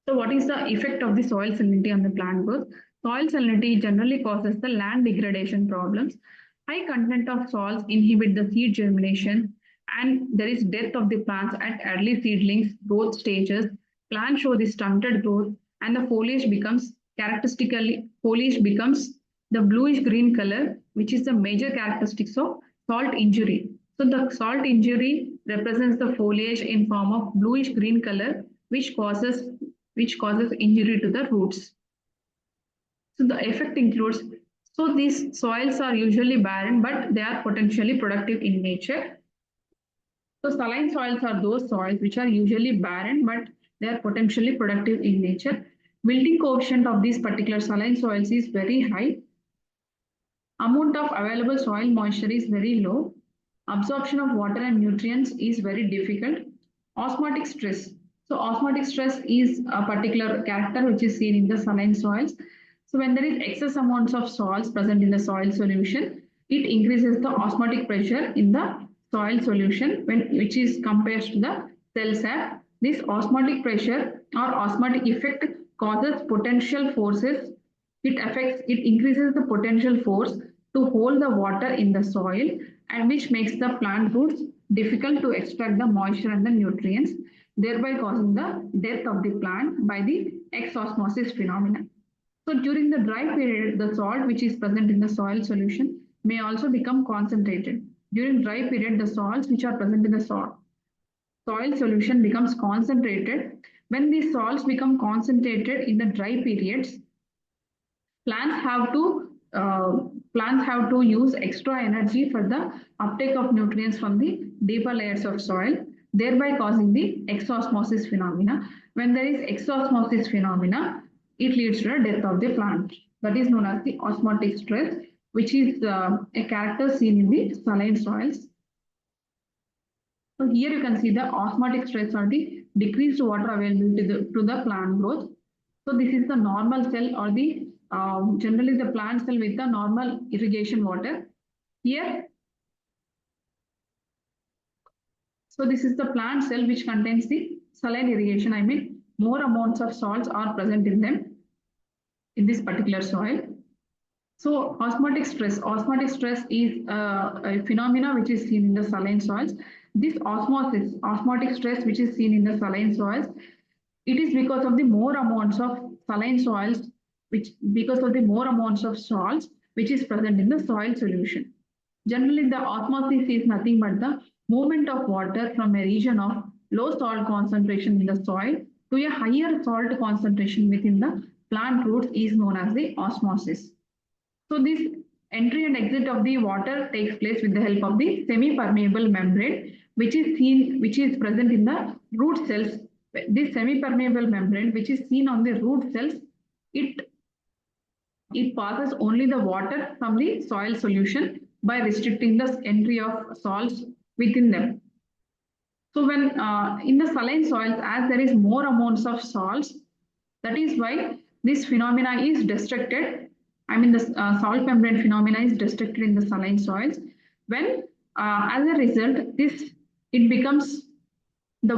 So what is the effect of the soil salinity on the plant growth? Soil salinity generally causes the land degradation problems. High content of salts inhibit the seed germination and there is death of the plants at early seedlings growth stages. Plants show the stunted growth and the foliage becomes the bluish green color, which is the major characteristics of salt injury. So the salt injury represents the foliage in form of bluish green color, which causes injury to the roots. So the effect includes, so these soils are usually barren, but they are potentially productive in nature. So saline soils are those soils which are usually barren, but they are potentially productive in nature. Wilting coefficient of these particular saline soils is very high. Amount of available soil moisture is very low. Absorption of water and nutrients is very difficult. Osmotic stress. So osmotic stress is a particular character which is seen in the saline soils. So when there is excess amounts of salts present in the soil solution, it increases the osmotic pressure in the soil solution which is compared to the cell sap. This osmotic pressure or osmotic effect causes potential forces. It increases the potential force to hold the water in the soil and which makes the plant roots difficult to extract the moisture and the nutrients, thereby causing the death of the plant by the exosmosis phenomenon. So during the dry period, the salt which is present in the soil solution may also become concentrated. During dry period, the salts which are present in the soil solution becomes concentrated. When these salts become concentrated in the dry periods, plants have to use extra energy for the uptake of nutrients from the deeper layers of soil, thereby causing the exosmosis phenomena. When there is exosmosis phenomena, it leads to the death of the plant. That is known as the osmotic stress, which is a character seen in the saline soils. So here you can see the osmotic stress or the decreased water availability to the plant growth. So this is the normal cell or the generally the plant cell with the normal irrigation water. Here, so this is the plant cell which contains the saline irrigation. I mean, more amounts of salts are present in them in this particular soil. So osmotic stress is a phenomena which is seen in the saline soils. This osmotic stress which is seen in the saline soils, it is because of the more amounts of saline soils, which because of the more amounts of salts which is present in the soil solution. Generally, the osmosis is nothing but the movement of water from a region of low salt concentration in the soil to a higher salt concentration within the plant roots is known as the osmosis. So this entry and exit of the water takes place with the help of the semi-permeable membrane, which is present in the root cells. This semi-permeable membrane, which is seen on the root cells, it it passes only the water from the soil solution by restricting the entry of salts within them. So when in the saline soils, as there is more amounts of salts, that is why this phenomena is destructed. I mean, the salt membrane phenomena is destructed in the saline soils. When, as a result, this it becomes the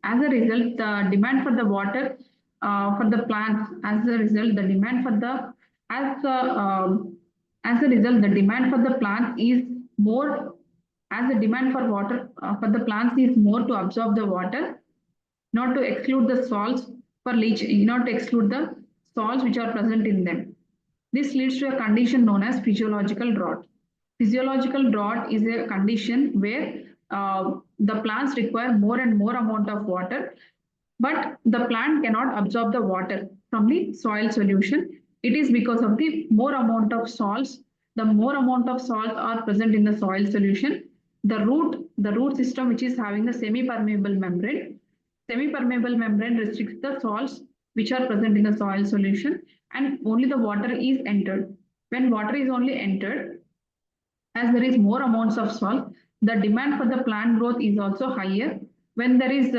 as a result, the demand for the water for the plants. As a result, the demand for the as the as a result, the demand for the plants is more. As the demand for water for the plants is more to absorb the water, not to exclude the salts for leaching, not to exclude the salts which are present in them. This leads to a condition known as physiological drought. Physiological drought is a condition where the plants require more and more amount of water, but the plant cannot absorb the water from the soil solution. It is because of the more amount of salts. The more amount of salts are present in the soil solution. The root system, which is having the semi-permeable membrane restricts the salts which are present in the soil solution, and only the water is entered. When water is only entered, as there is more amounts of salt, the demand for the plant growth is also higher. When there is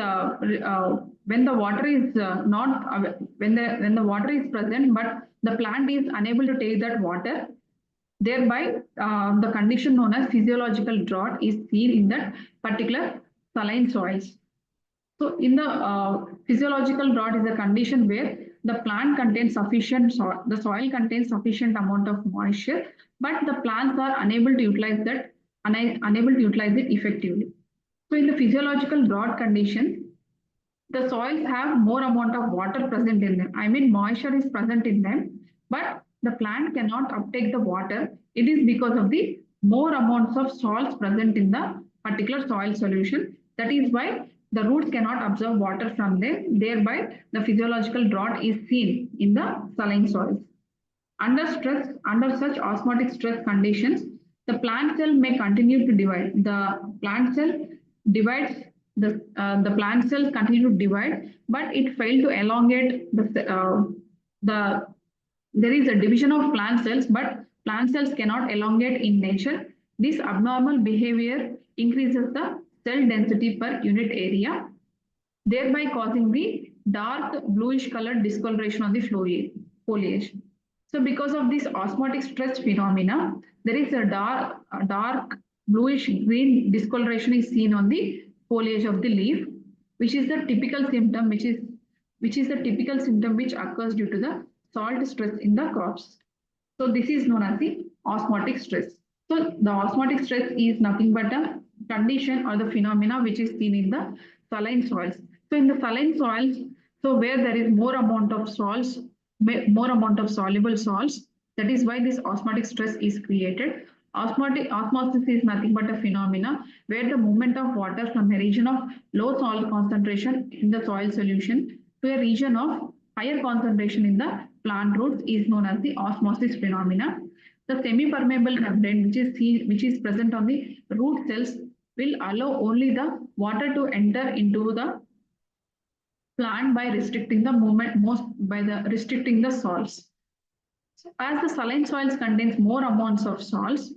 when the water is not when the water is present, but the plant is unable to take that water, thereby the condition known as physiological drought is seen in that particular saline soils. So in the physiological drought is a condition where the plant contains sufficient soil, the soil contains sufficient amount of moisture, but the plants are unable to utilize that, unable to utilize it effectively. So in the physiological drought condition, the soils have more amount of water present in them. I mean, moisture is present in them, but the plant cannot uptake the water. It is because of the more amounts of salts present in the particular soil solution. That is why the roots cannot absorb water from them. Thereby, the physiological drought is seen in the saline soils. Under such osmotic stress conditions, the plant cell may continue to divide. The plant cell divides. The plant cells continue to divide, but it failed to elongate the. There is a division of plant cells, but plant cells cannot elongate in nature. This abnormal behavior increases the cell density per unit area, thereby causing the dark bluish colored discoloration of the foliage. So because of this osmotic stress phenomena, there is a dark bluish green discoloration is seen on the foliage of the leaf, which is the typical symptom, which is the typical symptom which occurs due to the salt stress in the crops. So this is known as the osmotic stress. So the osmotic stress is nothing but a condition or the phenomena which is seen in the saline soils. So in the saline soils, so where there is more amount of salts, more amount of soluble salts, that is why this osmotic stress is created. Osmosis is nothing but a phenomena where the movement of water from a region of low salt concentration in the soil solution to a region of higher concentration in the plant roots is known as the osmosis phenomena. The semi-permeable membrane, which is present on the root cells, will allow only the water to enter into the plant by restricting the movement most by the restricting the salts. So as the saline soils contains more amounts of salts,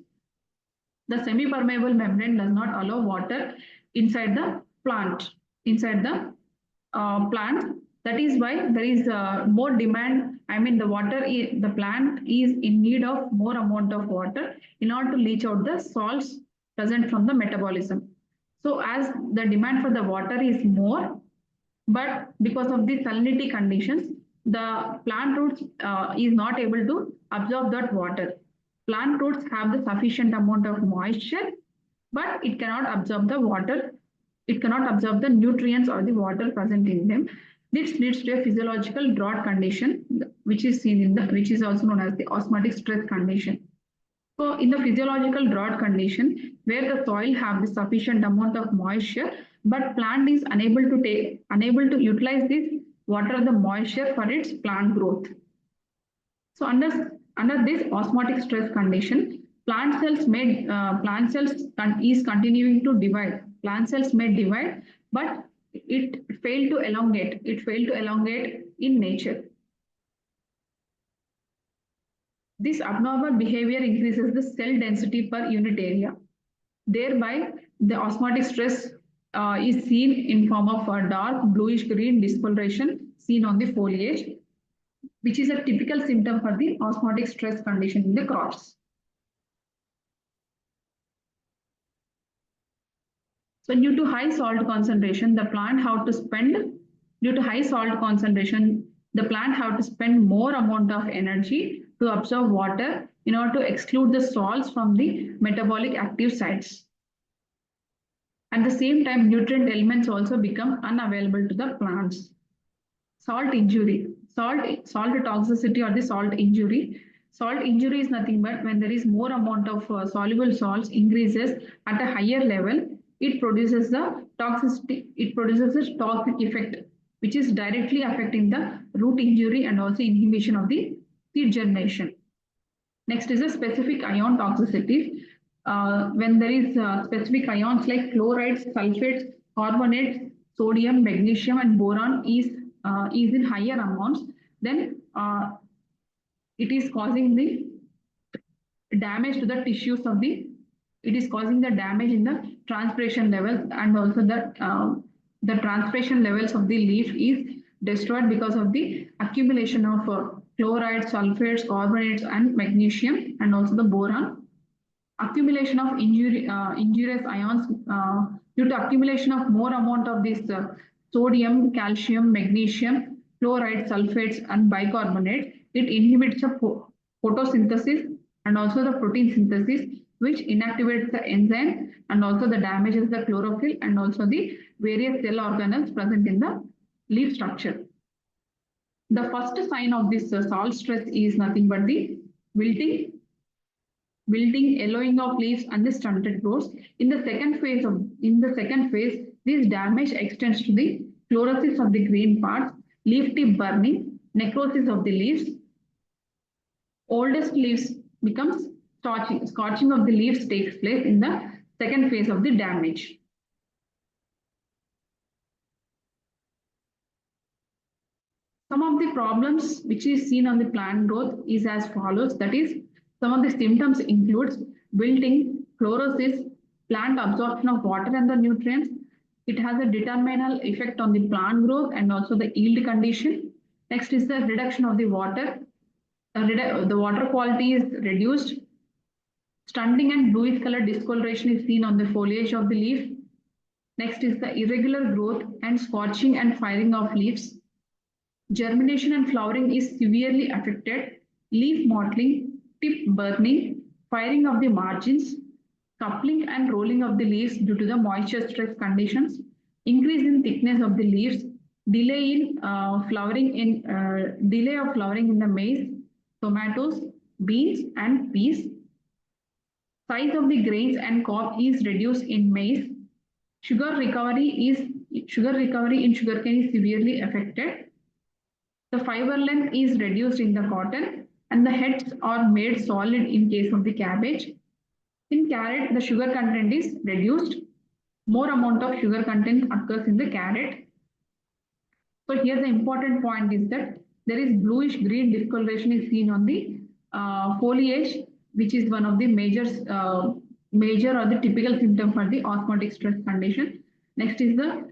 the semi-permeable membrane does not allow water inside the plant. Inside the plant, That is why there is more demand. I mean, the plant is in need of more amount of water in order to leach out the salts present from the metabolism. So as the demand for the water is more, but because of the salinity conditions, the plant roots is not able to absorb that water. Plant roots have the sufficient amount of moisture, but it cannot absorb the water. It cannot absorb the nutrients or the water present in them. This leads to a physiological drought condition, which is seen in the, which is also known as the osmotic stress condition. So in the physiological drought condition, where the soil have the sufficient amount of moisture, but plant is unable to utilize this water, the moisture for its plant growth. So under this osmotic stress condition, plant cells is continuing to divide. Plant cells may divide, but it failed to elongate. It failed to elongate in nature. This abnormal behavior increases the cell density per unit area. Thereby, the osmotic stress is seen in form of a dark bluish green discoloration seen on the foliage, which is a typical symptom for the osmotic stress condition in the crops. So due to high salt concentration, the plant have to spend, due to high salt concentration, the plant have to spend more amount of energy to absorb water in order to exclude the salts from the metabolic active sites. At the same time, nutrient elements also become unavailable to the plants. Salt injury, salt toxicity or the salt injury. Salt injury is nothing but when there is more amount of soluble salts increases at a higher level, it produces the toxicity, it produces a toxic effect, which is directly affecting the root injury and also inhibition of the seed germination. Next is a specific ion toxicity. When there is specific ions like chlorides, sulfates, carbonates, sodium, magnesium, and boron is in higher amounts, then it is causing the damage to the tissues of the. It is causing the damage in the transpiration levels, and also the transpiration levels of the leaf is destroyed because of the accumulation of chlorides, sulfates, carbonates, and magnesium, and also the boron. Accumulation of injurious ions due to accumulation of more amount of this sodium, calcium, magnesium, chloride, sulfates, and bicarbonate. It inhibits the photosynthesis and also the protein synthesis, which inactivates the enzyme and also the damages the chlorophyll and also the various cell organelles present in the leaf structure. The first sign of this salt stress is nothing but the wilting, yellowing of leaves, and the stunted growth. In the second phase, this damage extends to the chlorosis of the green parts, leaf tip burning, necrosis of the leaves. Oldest leaves becomes scorching. Scorching of the leaves takes place in the second phase of the damage. Some of the problems which is seen on the plant growth is as follows. That is, some of the symptoms includes wilting, chlorosis, plant absorption of water and the nutrients. It has a determinal effect on the plant growth and also the yield condition. Next is the reduction of the water. The water quality is reduced. Stunting and bluish color discoloration is seen on the foliage of the leaf. Next is the irregular growth and scorching and firing of leaves. Germination and flowering is severely affected. Leaf mottling, tip burning, firing of the margins, coupling and rolling of the leaves due to the moisture stress conditions, increase in thickness of the leaves, delay of flowering in the maize, tomatoes, beans, and peas. Size of the grains and cob is reduced in maize. Sugar recovery in sugarcane is severely affected. The fiber length is reduced in the cotton, and the heads are made solid in case of the cabbage. In carrot, the sugar content is reduced. More amount of sugar content occurs in the carrot. So here the important point is that there is bluish green discoloration is seen on the foliage, which is one of the major or the typical symptom for the osmotic stress condition. Next is the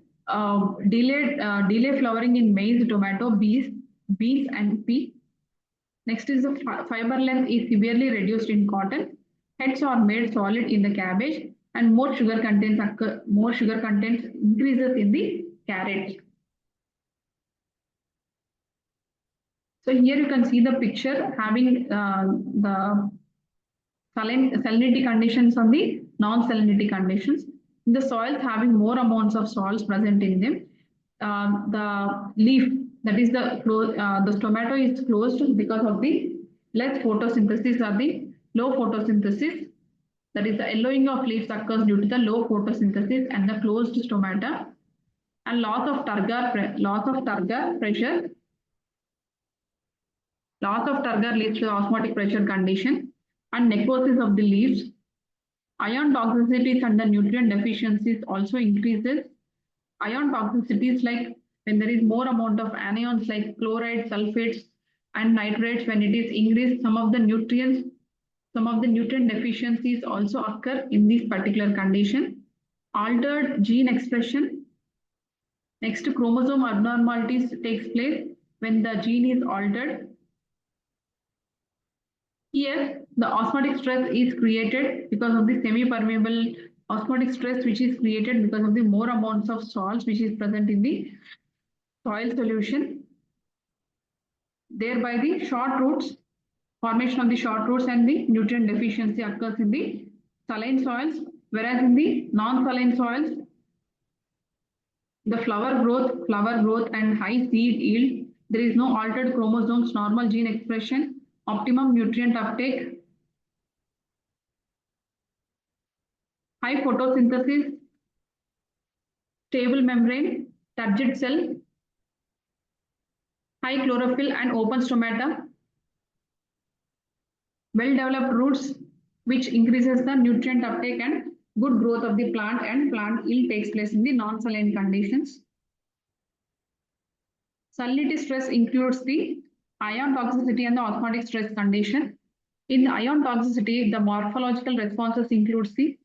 delay flowering in maize, tomato, beans and pea. Next is the fiber length is severely reduced in cotton. Heads are made solid in the cabbage, and more sugar content increases in the carrot. So here you can see the picture having the salinity conditions on the non-salinity conditions. In the soils having more amounts of salts present in them, the leaf, that is the tomato is closed because of the less photosynthesis or the low photosynthesis. That is the yellowing of leaves occurs due to the low photosynthesis and the closed stomata, and loss of turgor leads to osmotic pressure condition and necrosis of the leaves. Ion toxicities and the nutrient deficiencies also increases. Ion toxicities, like when there is more amount of anions like chloride, sulfates and nitrates, when it is increased, some of the nutrient deficiencies also occur in this particular condition. Altered gene expression. Next, chromosome abnormalities takes place when the gene is altered. Here, the osmotic stress is created because of the semi-permeable osmotic stress, which is created because of the more amounts of salts which is present in the soil solution. Thereby, the short roots, formation of the short roots and the nutrient deficiency occurs in the saline soils, whereas in the non-saline soils, the flower growth and high seed yield, there is no altered chromosomes, normal gene expression, optimum nutrient uptake, high photosynthesis, stable membrane, turgid cell, high chlorophyll and open stomata, well-developed roots, which increases the nutrient uptake and good growth of the plant, and plant yield takes place in the non-saline conditions. Salinity stress includes the ion toxicity and the osmotic stress condition. In the ion toxicity, the morphological responses includes the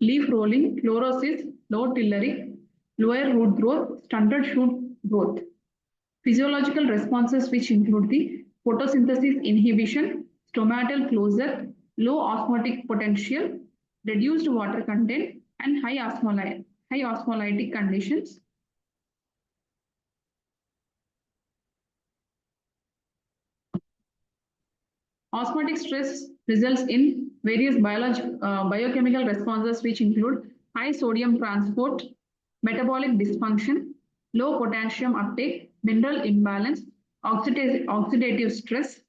leaf rolling, chlorosis, low tillering, lower root growth, stunted shoot growth. Physiological responses, which include the photosynthesis inhibition, stomatal closure, low osmotic potential, reduced water content, and high osmolytic conditions. Osmotic stress results in various biochemical responses, which include high sodium transport, metabolic dysfunction, low potassium uptake, mineral imbalance, oxidative stress,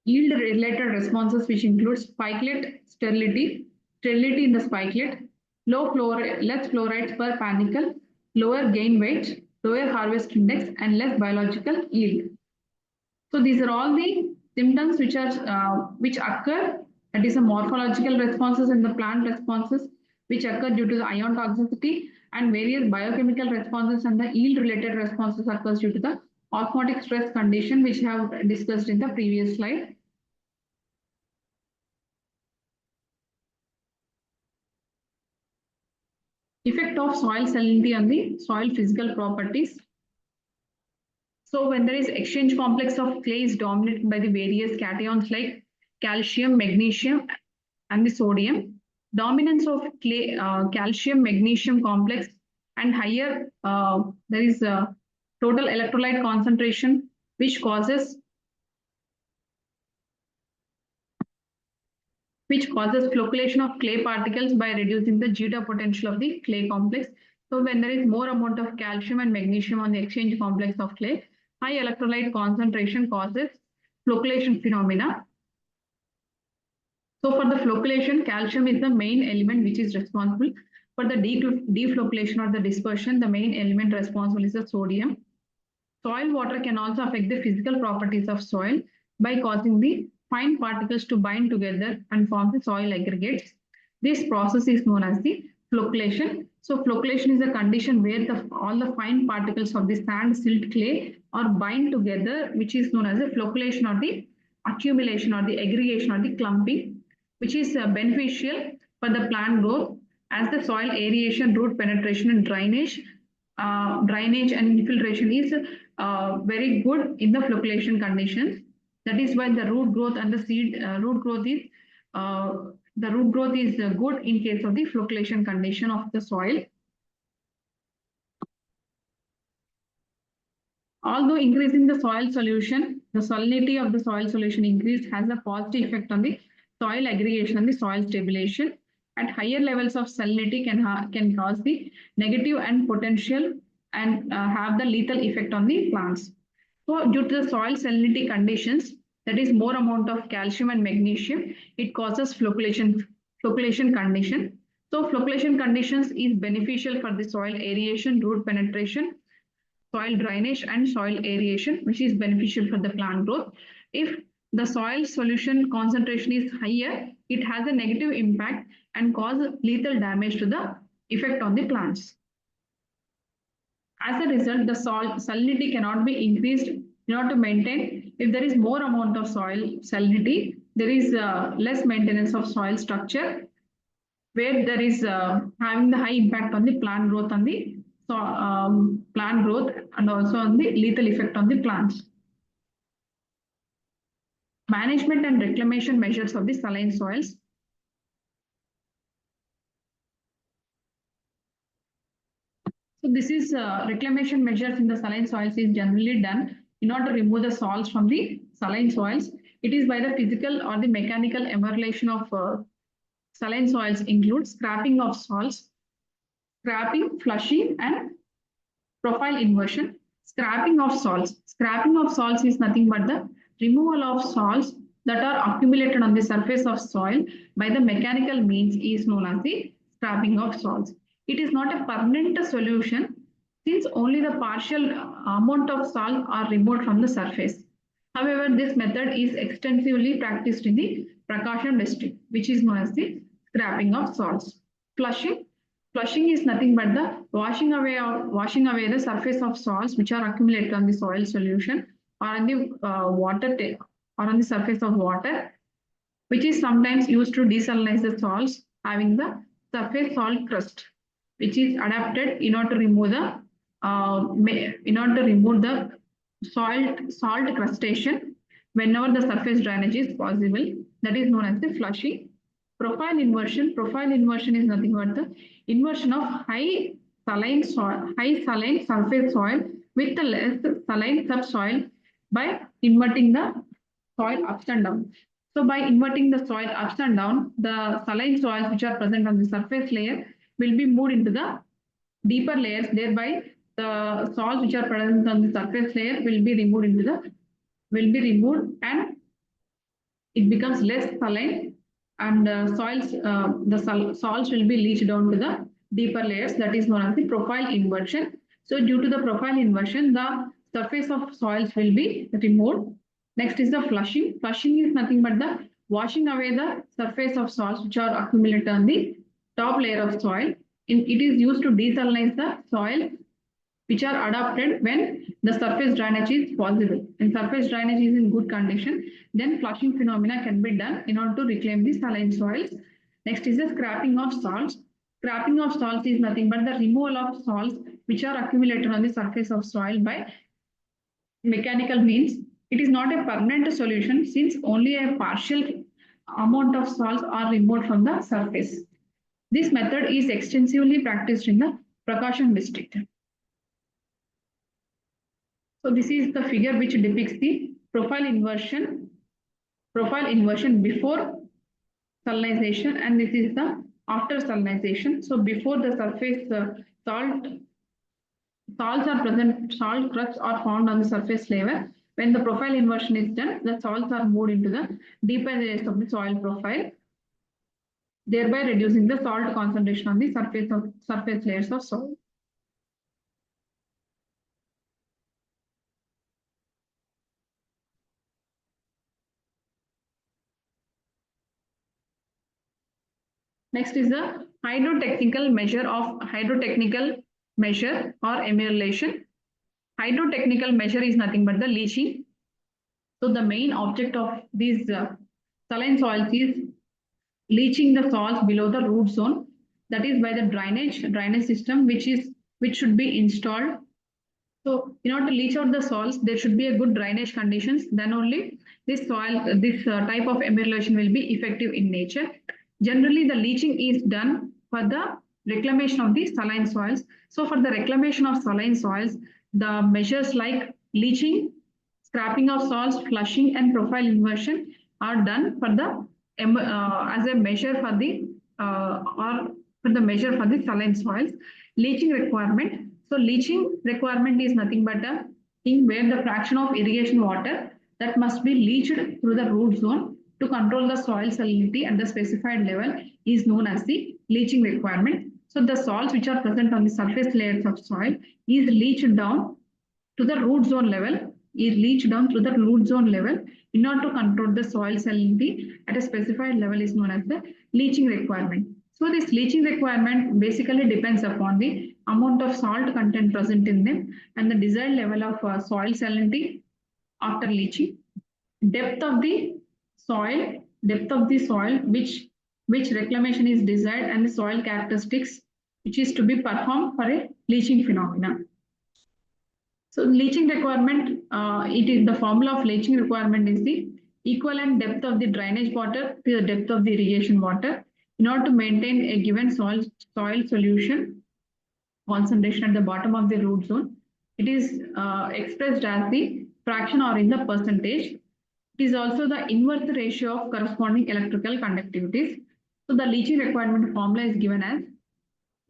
yield-related responses, which include spikelet sterility in the spikelet, less fluorides per panicle, lower gain weight, lower harvest index, and less biological yield. So these are all the symptoms which occur, that is, the morphological responses and the plant responses which occur due to the ion toxicity, and various biochemical responses and the yield related responses occurs due to the osmotic stress condition, which I have discussed in the previous slide. Effect of soil salinity on the soil physical properties. So when there is exchange complex of clay is dominated by the various cations like calcium, magnesium, and the sodium, dominance of clay, calcium, magnesium complex and higher, there is a total electrolyte concentration, which causes flocculation of clay particles by reducing the zeta potential of the clay complex. So when there is more amount of calcium and magnesium on the exchange complex of clay, high electrolyte concentration causes flocculation phenomena. So for the flocculation, calcium is the main element which is responsible. For the deflocculation or the dispersion, the main element responsible is the sodium. Soil water can also affect the physical properties of soil by causing the fine particles to bind together and form the soil aggregates. This process is known as the flocculation. So flocculation is a condition where all the fine particles of the sand, silt, clay are bind together, which is known as a flocculation, or the accumulation or the aggregation or the clumping, which is beneficial for the plant growth. as the soil aeration, root penetration, and drainage and infiltration is very good in the flocculation conditions. That is why the root growth and the seed uh, root growth is good in case of the flocculation condition of the soil. Although increasing the soil solution, the salinity of the soil solution increase has a positive effect on the soil aggregation and the soil stabilization. At higher levels of salinity can cause the negative and potential and have the lethal effect on the plants. So due to the soil salinity conditions, that is more amount of calcium and magnesium, it causes flocculation condition. So flocculation conditions is beneficial for the soil aeration, root penetration, soil drainage and soil aeration, which is beneficial for the plant growth. If the soil solution concentration is higher, it has a negative impact and cause lethal damage to the effect on the plants. As a result, the soil salinity cannot be increased in order to maintain. If there is more amount of soil salinity, there is less maintenance of soil structure, where there is having the high impact on the plant growth and the plant growth and also on the lethal effect on the plants. Management and reclamation measures of the saline soils. So this is reclamation measures in the saline soils is generally done in order to remove the salts from the saline soils. It is by the physical or the mechanical emulsion of saline soils includes scrapping of salts, scrapping, flushing, and profile inversion. Scrapping of salts. Scrapping of salts is nothing but the removal of salts that are accumulated on the surface of soil by the mechanical means is known as the scrapping of salts. It is not a permanent solution since only the partial amount of salt are removed from the surface. However, this method is extensively practiced in the Prakasam district, which is known as the scrapping of salts. Flushing. Flushing is nothing but the washing away the surface of salts which are accumulated on the soil solution or on the or on the surface of water, which is sometimes used to desalinize the salts having the surface salt crust, which is adapted in order to remove the salt crustation whenever the surface drainage is possible. That is known as the flushing. Profile inversion. Profile inversion is nothing but the inversion of high saline surface soil with the less saline subsoil by inverting the soil ups and down. So by inverting the soil ups and down, the saline soils which are present on the surface layer will be moved into the deeper layers. Thereby, the salts which are present on the surface layer will be removed and it becomes less saline and salts will be leached down to the deeper layers. That is known as the profile inversion. So due to the profile inversion, the surface of soils will be removed. Next is the flushing. Flushing is nothing but the washing away the surface of salts which are accumulated on the top layer of soil. It is used to desalinize the soil which are adapted when the surface drainage is possible. When surface drainage is in good condition, then flushing phenomena can be done in order to reclaim the saline soils. Next is the scrapping of salts. Scrapping of salts is nothing but the removal of salts which are accumulated on the surface of soil by mechanical means. It is not a permanent solution since only a partial amount of salts are removed from the surface. This method is extensively practiced in the Prakasam district. So this is the figure which depicts the profile inversion before salinization, and this is the after salinization. So before the surface salts are present, salt crusts are found on the surface layer. When the profile inversion is done, the salts are moved into the deeper layers of the soil profile, thereby reducing the salt concentration on the surface layers of soil. Next is the hydrotechnical measure or emulation. Hydrotechnical measure is nothing but the leaching. So the main object of these saline soils is leaching the salts below the root zone. that is by the drainage system which should be installed. So in order to leach out the soils, there should be a good drainage conditions. Then only this type of amelioration will be effective in nature. Generally, the leaching is done for the reclamation of the saline soils. So for the reclamation of saline soils, the measures like leaching, scrapping of soils, flushing, and profile inversion are done for the as a measure for the or for the measure for the saline soils. Leaching requirement. So leaching requirement is nothing but a thing where the fraction of irrigation water that must be leached through the root zone to control the soil salinity at the specified level is known as the leaching requirement. So the salts which are present on the surface layers of soil is leached down to the root zone level, is leached down to the root zone level in order to control the soil salinity at a specified level is known as the leaching requirement. So this leaching requirement basically depends upon the amount of salt content present in them and the desired level of soil salinity after leaching, depth of the depth of the soil which reclamation is desired and the soil characteristics which is to be performed for a leaching phenomenon. So leaching requirement, it is the formula of leaching requirement is the equivalent depth of the drainage water to the depth of the irrigation water in order to maintain a given soil solution concentration at the bottom of the root zone. It is expressed as the fraction or in the percentage. It is also the inverse ratio of corresponding electrical conductivities. So the leaching requirement formula is given as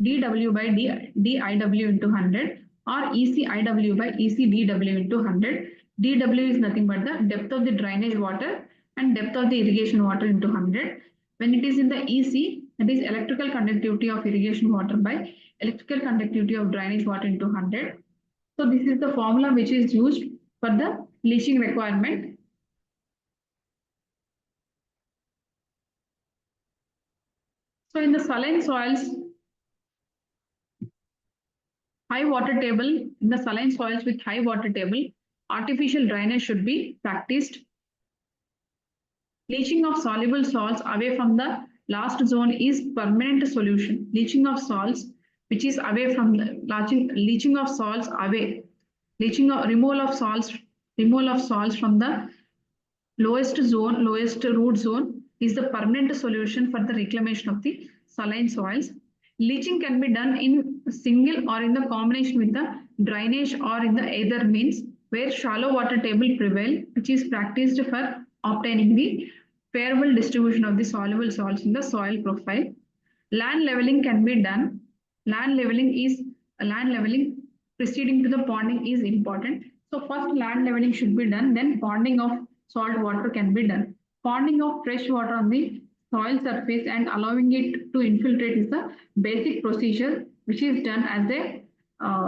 dW by dIW into 100 or ECIW by ECDW into 100. dW is nothing but the depth of the drainage water and depth of the irrigation water into 100. When it is in the EC, that is electrical conductivity of irrigation water by electrical conductivity of drainage water into 100. So this is the formula which is used for the leaching requirement. So in the saline soils, high water table, in the saline soils with high water table, artificial drainage should be practiced. Leaching of soluble salts away from the last zone is permanent solution. Leaching of salts which is away from the leaching of salts away, removal of salts from the lowest root zone is the permanent solution for the reclamation of the saline soils. Leaching can be done in single or in the combination with the drainage or in the either means where shallow water table prevail, which is practiced for obtaining the favorable distribution of the soluble salts in the soil profile. Land leveling can be done. Land leveling preceding to the ponding is important. So first land leveling should be done, then ponding of salt water can be done. Ponding of fresh water on the soil surface and allowing it to infiltrate is the basic procedure which is done as a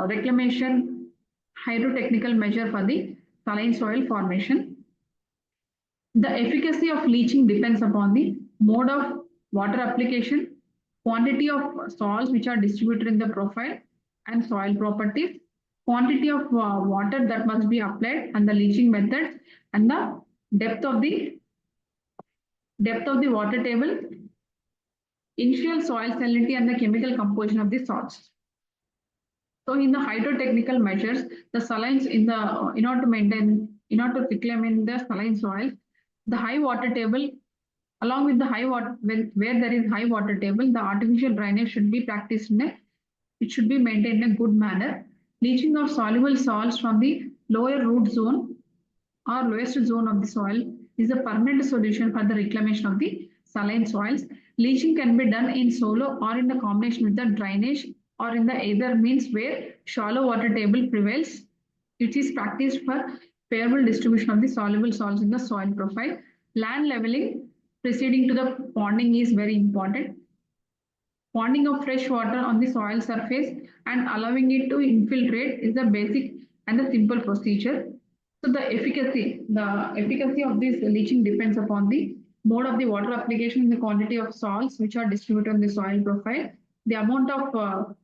reclamation hydrotechnical measure for the saline soil formation. The efficacy of leaching depends upon the mode of water application, quantity of salts which are distributed in the profile and soil properties, quantity of water that must be applied and the leaching methods and the depth of the water table, initial soil salinity and the chemical composition of the salts. So in the hydrotechnical measures, the salines in order to reclaim the saline soil, the high water table along with the high water where there is high water table, the artificial drainage should be practiced it should be maintained in a good manner. Leaching of soluble salts from the lower root zone or lowest zone of the soil is a permanent solution for the reclamation of the saline soils. Leaching can be done in solo or in the combination with the drainage or in the either means where shallow water table prevails. It is practiced for favorable distribution of the soluble salts in the soil profile. Land leveling preceding to the ponding is very important. Ponding of fresh water on the soil surface and allowing it to infiltrate is the basic and the simple procedure. So the efficacy of this leaching depends upon the mode of the water application, the quantity of salts which are distributed on the soil profile, the amount of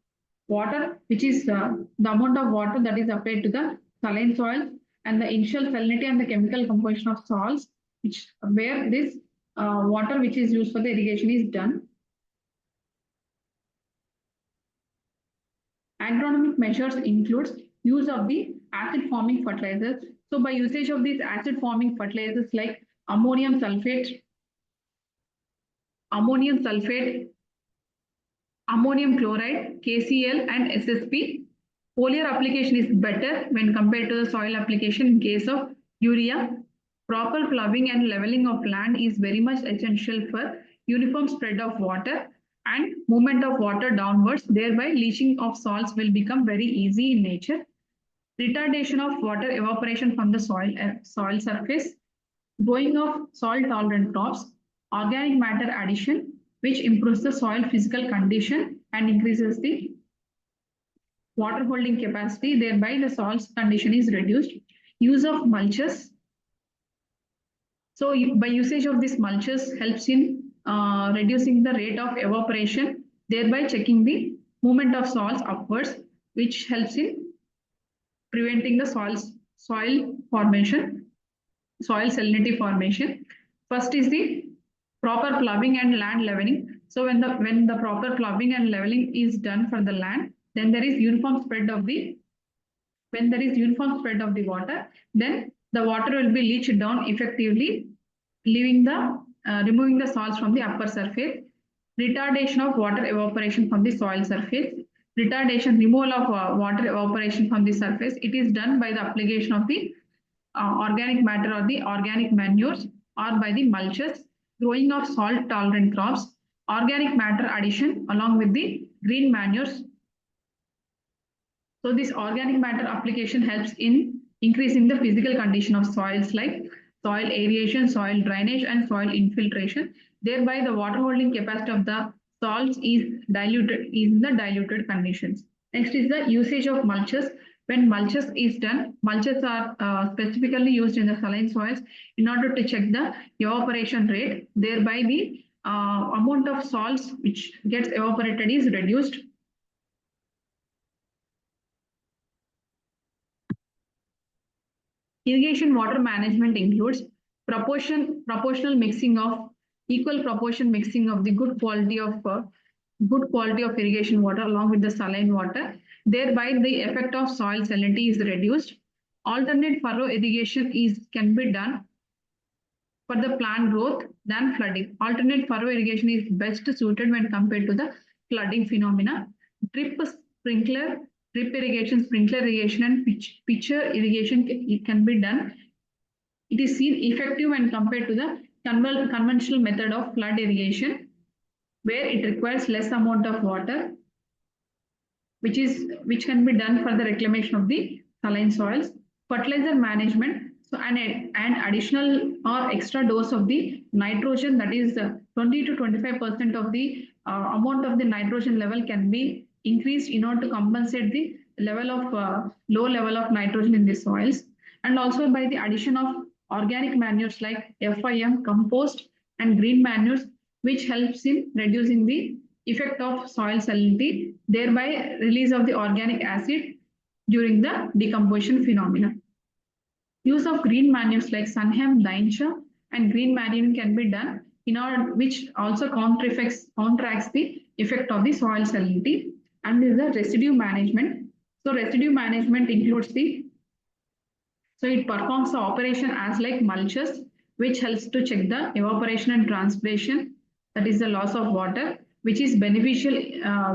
water which is the amount of water that is applied to the saline soil and the initial salinity and the chemical composition of salts which where this water which is used for the irrigation is done. Agronomic measures includes use of the acid forming fertilizers. So by usage of these acid forming fertilizers like ammonium sulfate, ammonium sulfate, ammonium chloride, KCl and SSP, foliar application is better when compared to the soil application in case of urea. Proper ploughing and leveling of land is very much essential for uniform spread of water and movement of water downwards. Thereby, leaching of salts will become very easy in nature. Retardation of water evaporation from the soil surface, growing of salt-tolerant crops, organic matter addition, which improves the soil physical condition and increases the water holding capacity, thereby the soil's condition is reduced. Use of mulches. So by usage of these mulches helps in reducing the rate of evaporation, thereby checking the movement of salts upwards, which helps in preventing the soil formation, soil salinity formation. First is the proper ploughing and land leveling. So when the proper ploughing and leveling is done for the land, then there is uniform spread of the when there is uniform spread of the water, then the water will be leached down effectively, leaving the removing the salts from the upper surface. Retardation of water evaporation from the soil surface. Retardation, removal of water evaporation from the surface. It is done by the application of the organic matter or the organic manures or by the mulches, growing of salt tolerant crops, organic matter addition along with the green manures. So this organic matter application helps in increasing the physical condition of soils like soil aeration, soil drainage and soil infiltration. Thereby the water holding capacity of the salts is diluted in the diluted conditions. Next is the usage of mulches. When mulches is done, mulches are specifically used in the saline soils in order to check the evaporation rate. Thereby the amount of salts which gets evaporated is reduced. Irrigation water management includes proportional mixing of equal proportion mixing of the good quality of irrigation water along with the saline water. Thereby, the effect of soil salinity is reduced. Alternate furrow irrigation can be done for the plant growth than flooding. Alternate furrow irrigation is best suited when compared to the flooding phenomena. Drip sprinkler, drip irrigation, sprinkler irrigation, and pitcher irrigation it can be done. It is seen effective when compared to the conventional method of flood irrigation, where it requires less amount of water, which can be done for the reclamation of the saline soils. Fertilizer management. So an additional or extra dose of the nitrogen, that is 20 to 25% of the amount of the nitrogen level can be increased in order to compensate the level of low level of nitrogen in the soils. And also by the addition of organic manures like FIM, compost and green manures, which helps in reducing the effect of soil salinity, thereby release of the organic acid during the decomposition phenomena. Use of green manures like sunhemp, daincha, and green manure can be done in order which also counteracts the effect of the soil salinity. And is the residue management. So residue management includes it performs the operation as like mulches, which helps to check the evaporation and transpiration, that is the loss of water, which is beneficial,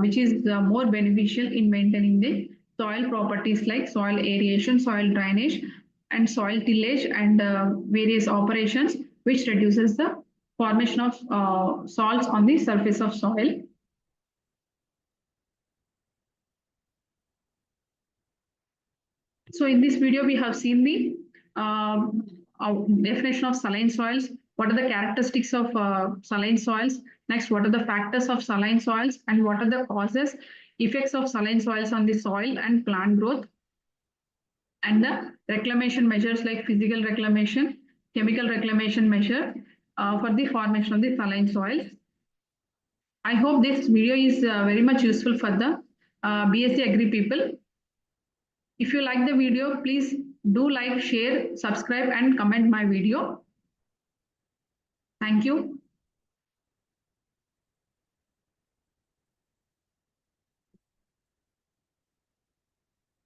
which is more beneficial in maintaining the soil properties like soil aeration, soil drainage, and soil tillage and various operations, which reduces the formation of salts on the surface of soil. So in this video, we have seen the definition of saline soils. What are the characteristics of saline soils? Next, what are the factors of saline soils and what are the causes, effects of saline soils on the soil and plant growth? And the reclamation measures like physical reclamation, chemical reclamation measure for the formation of the saline soils. I hope this video is very much useful for the BSc Agri people. If you like the video, please do like, share, subscribe and comment my video. Thank you.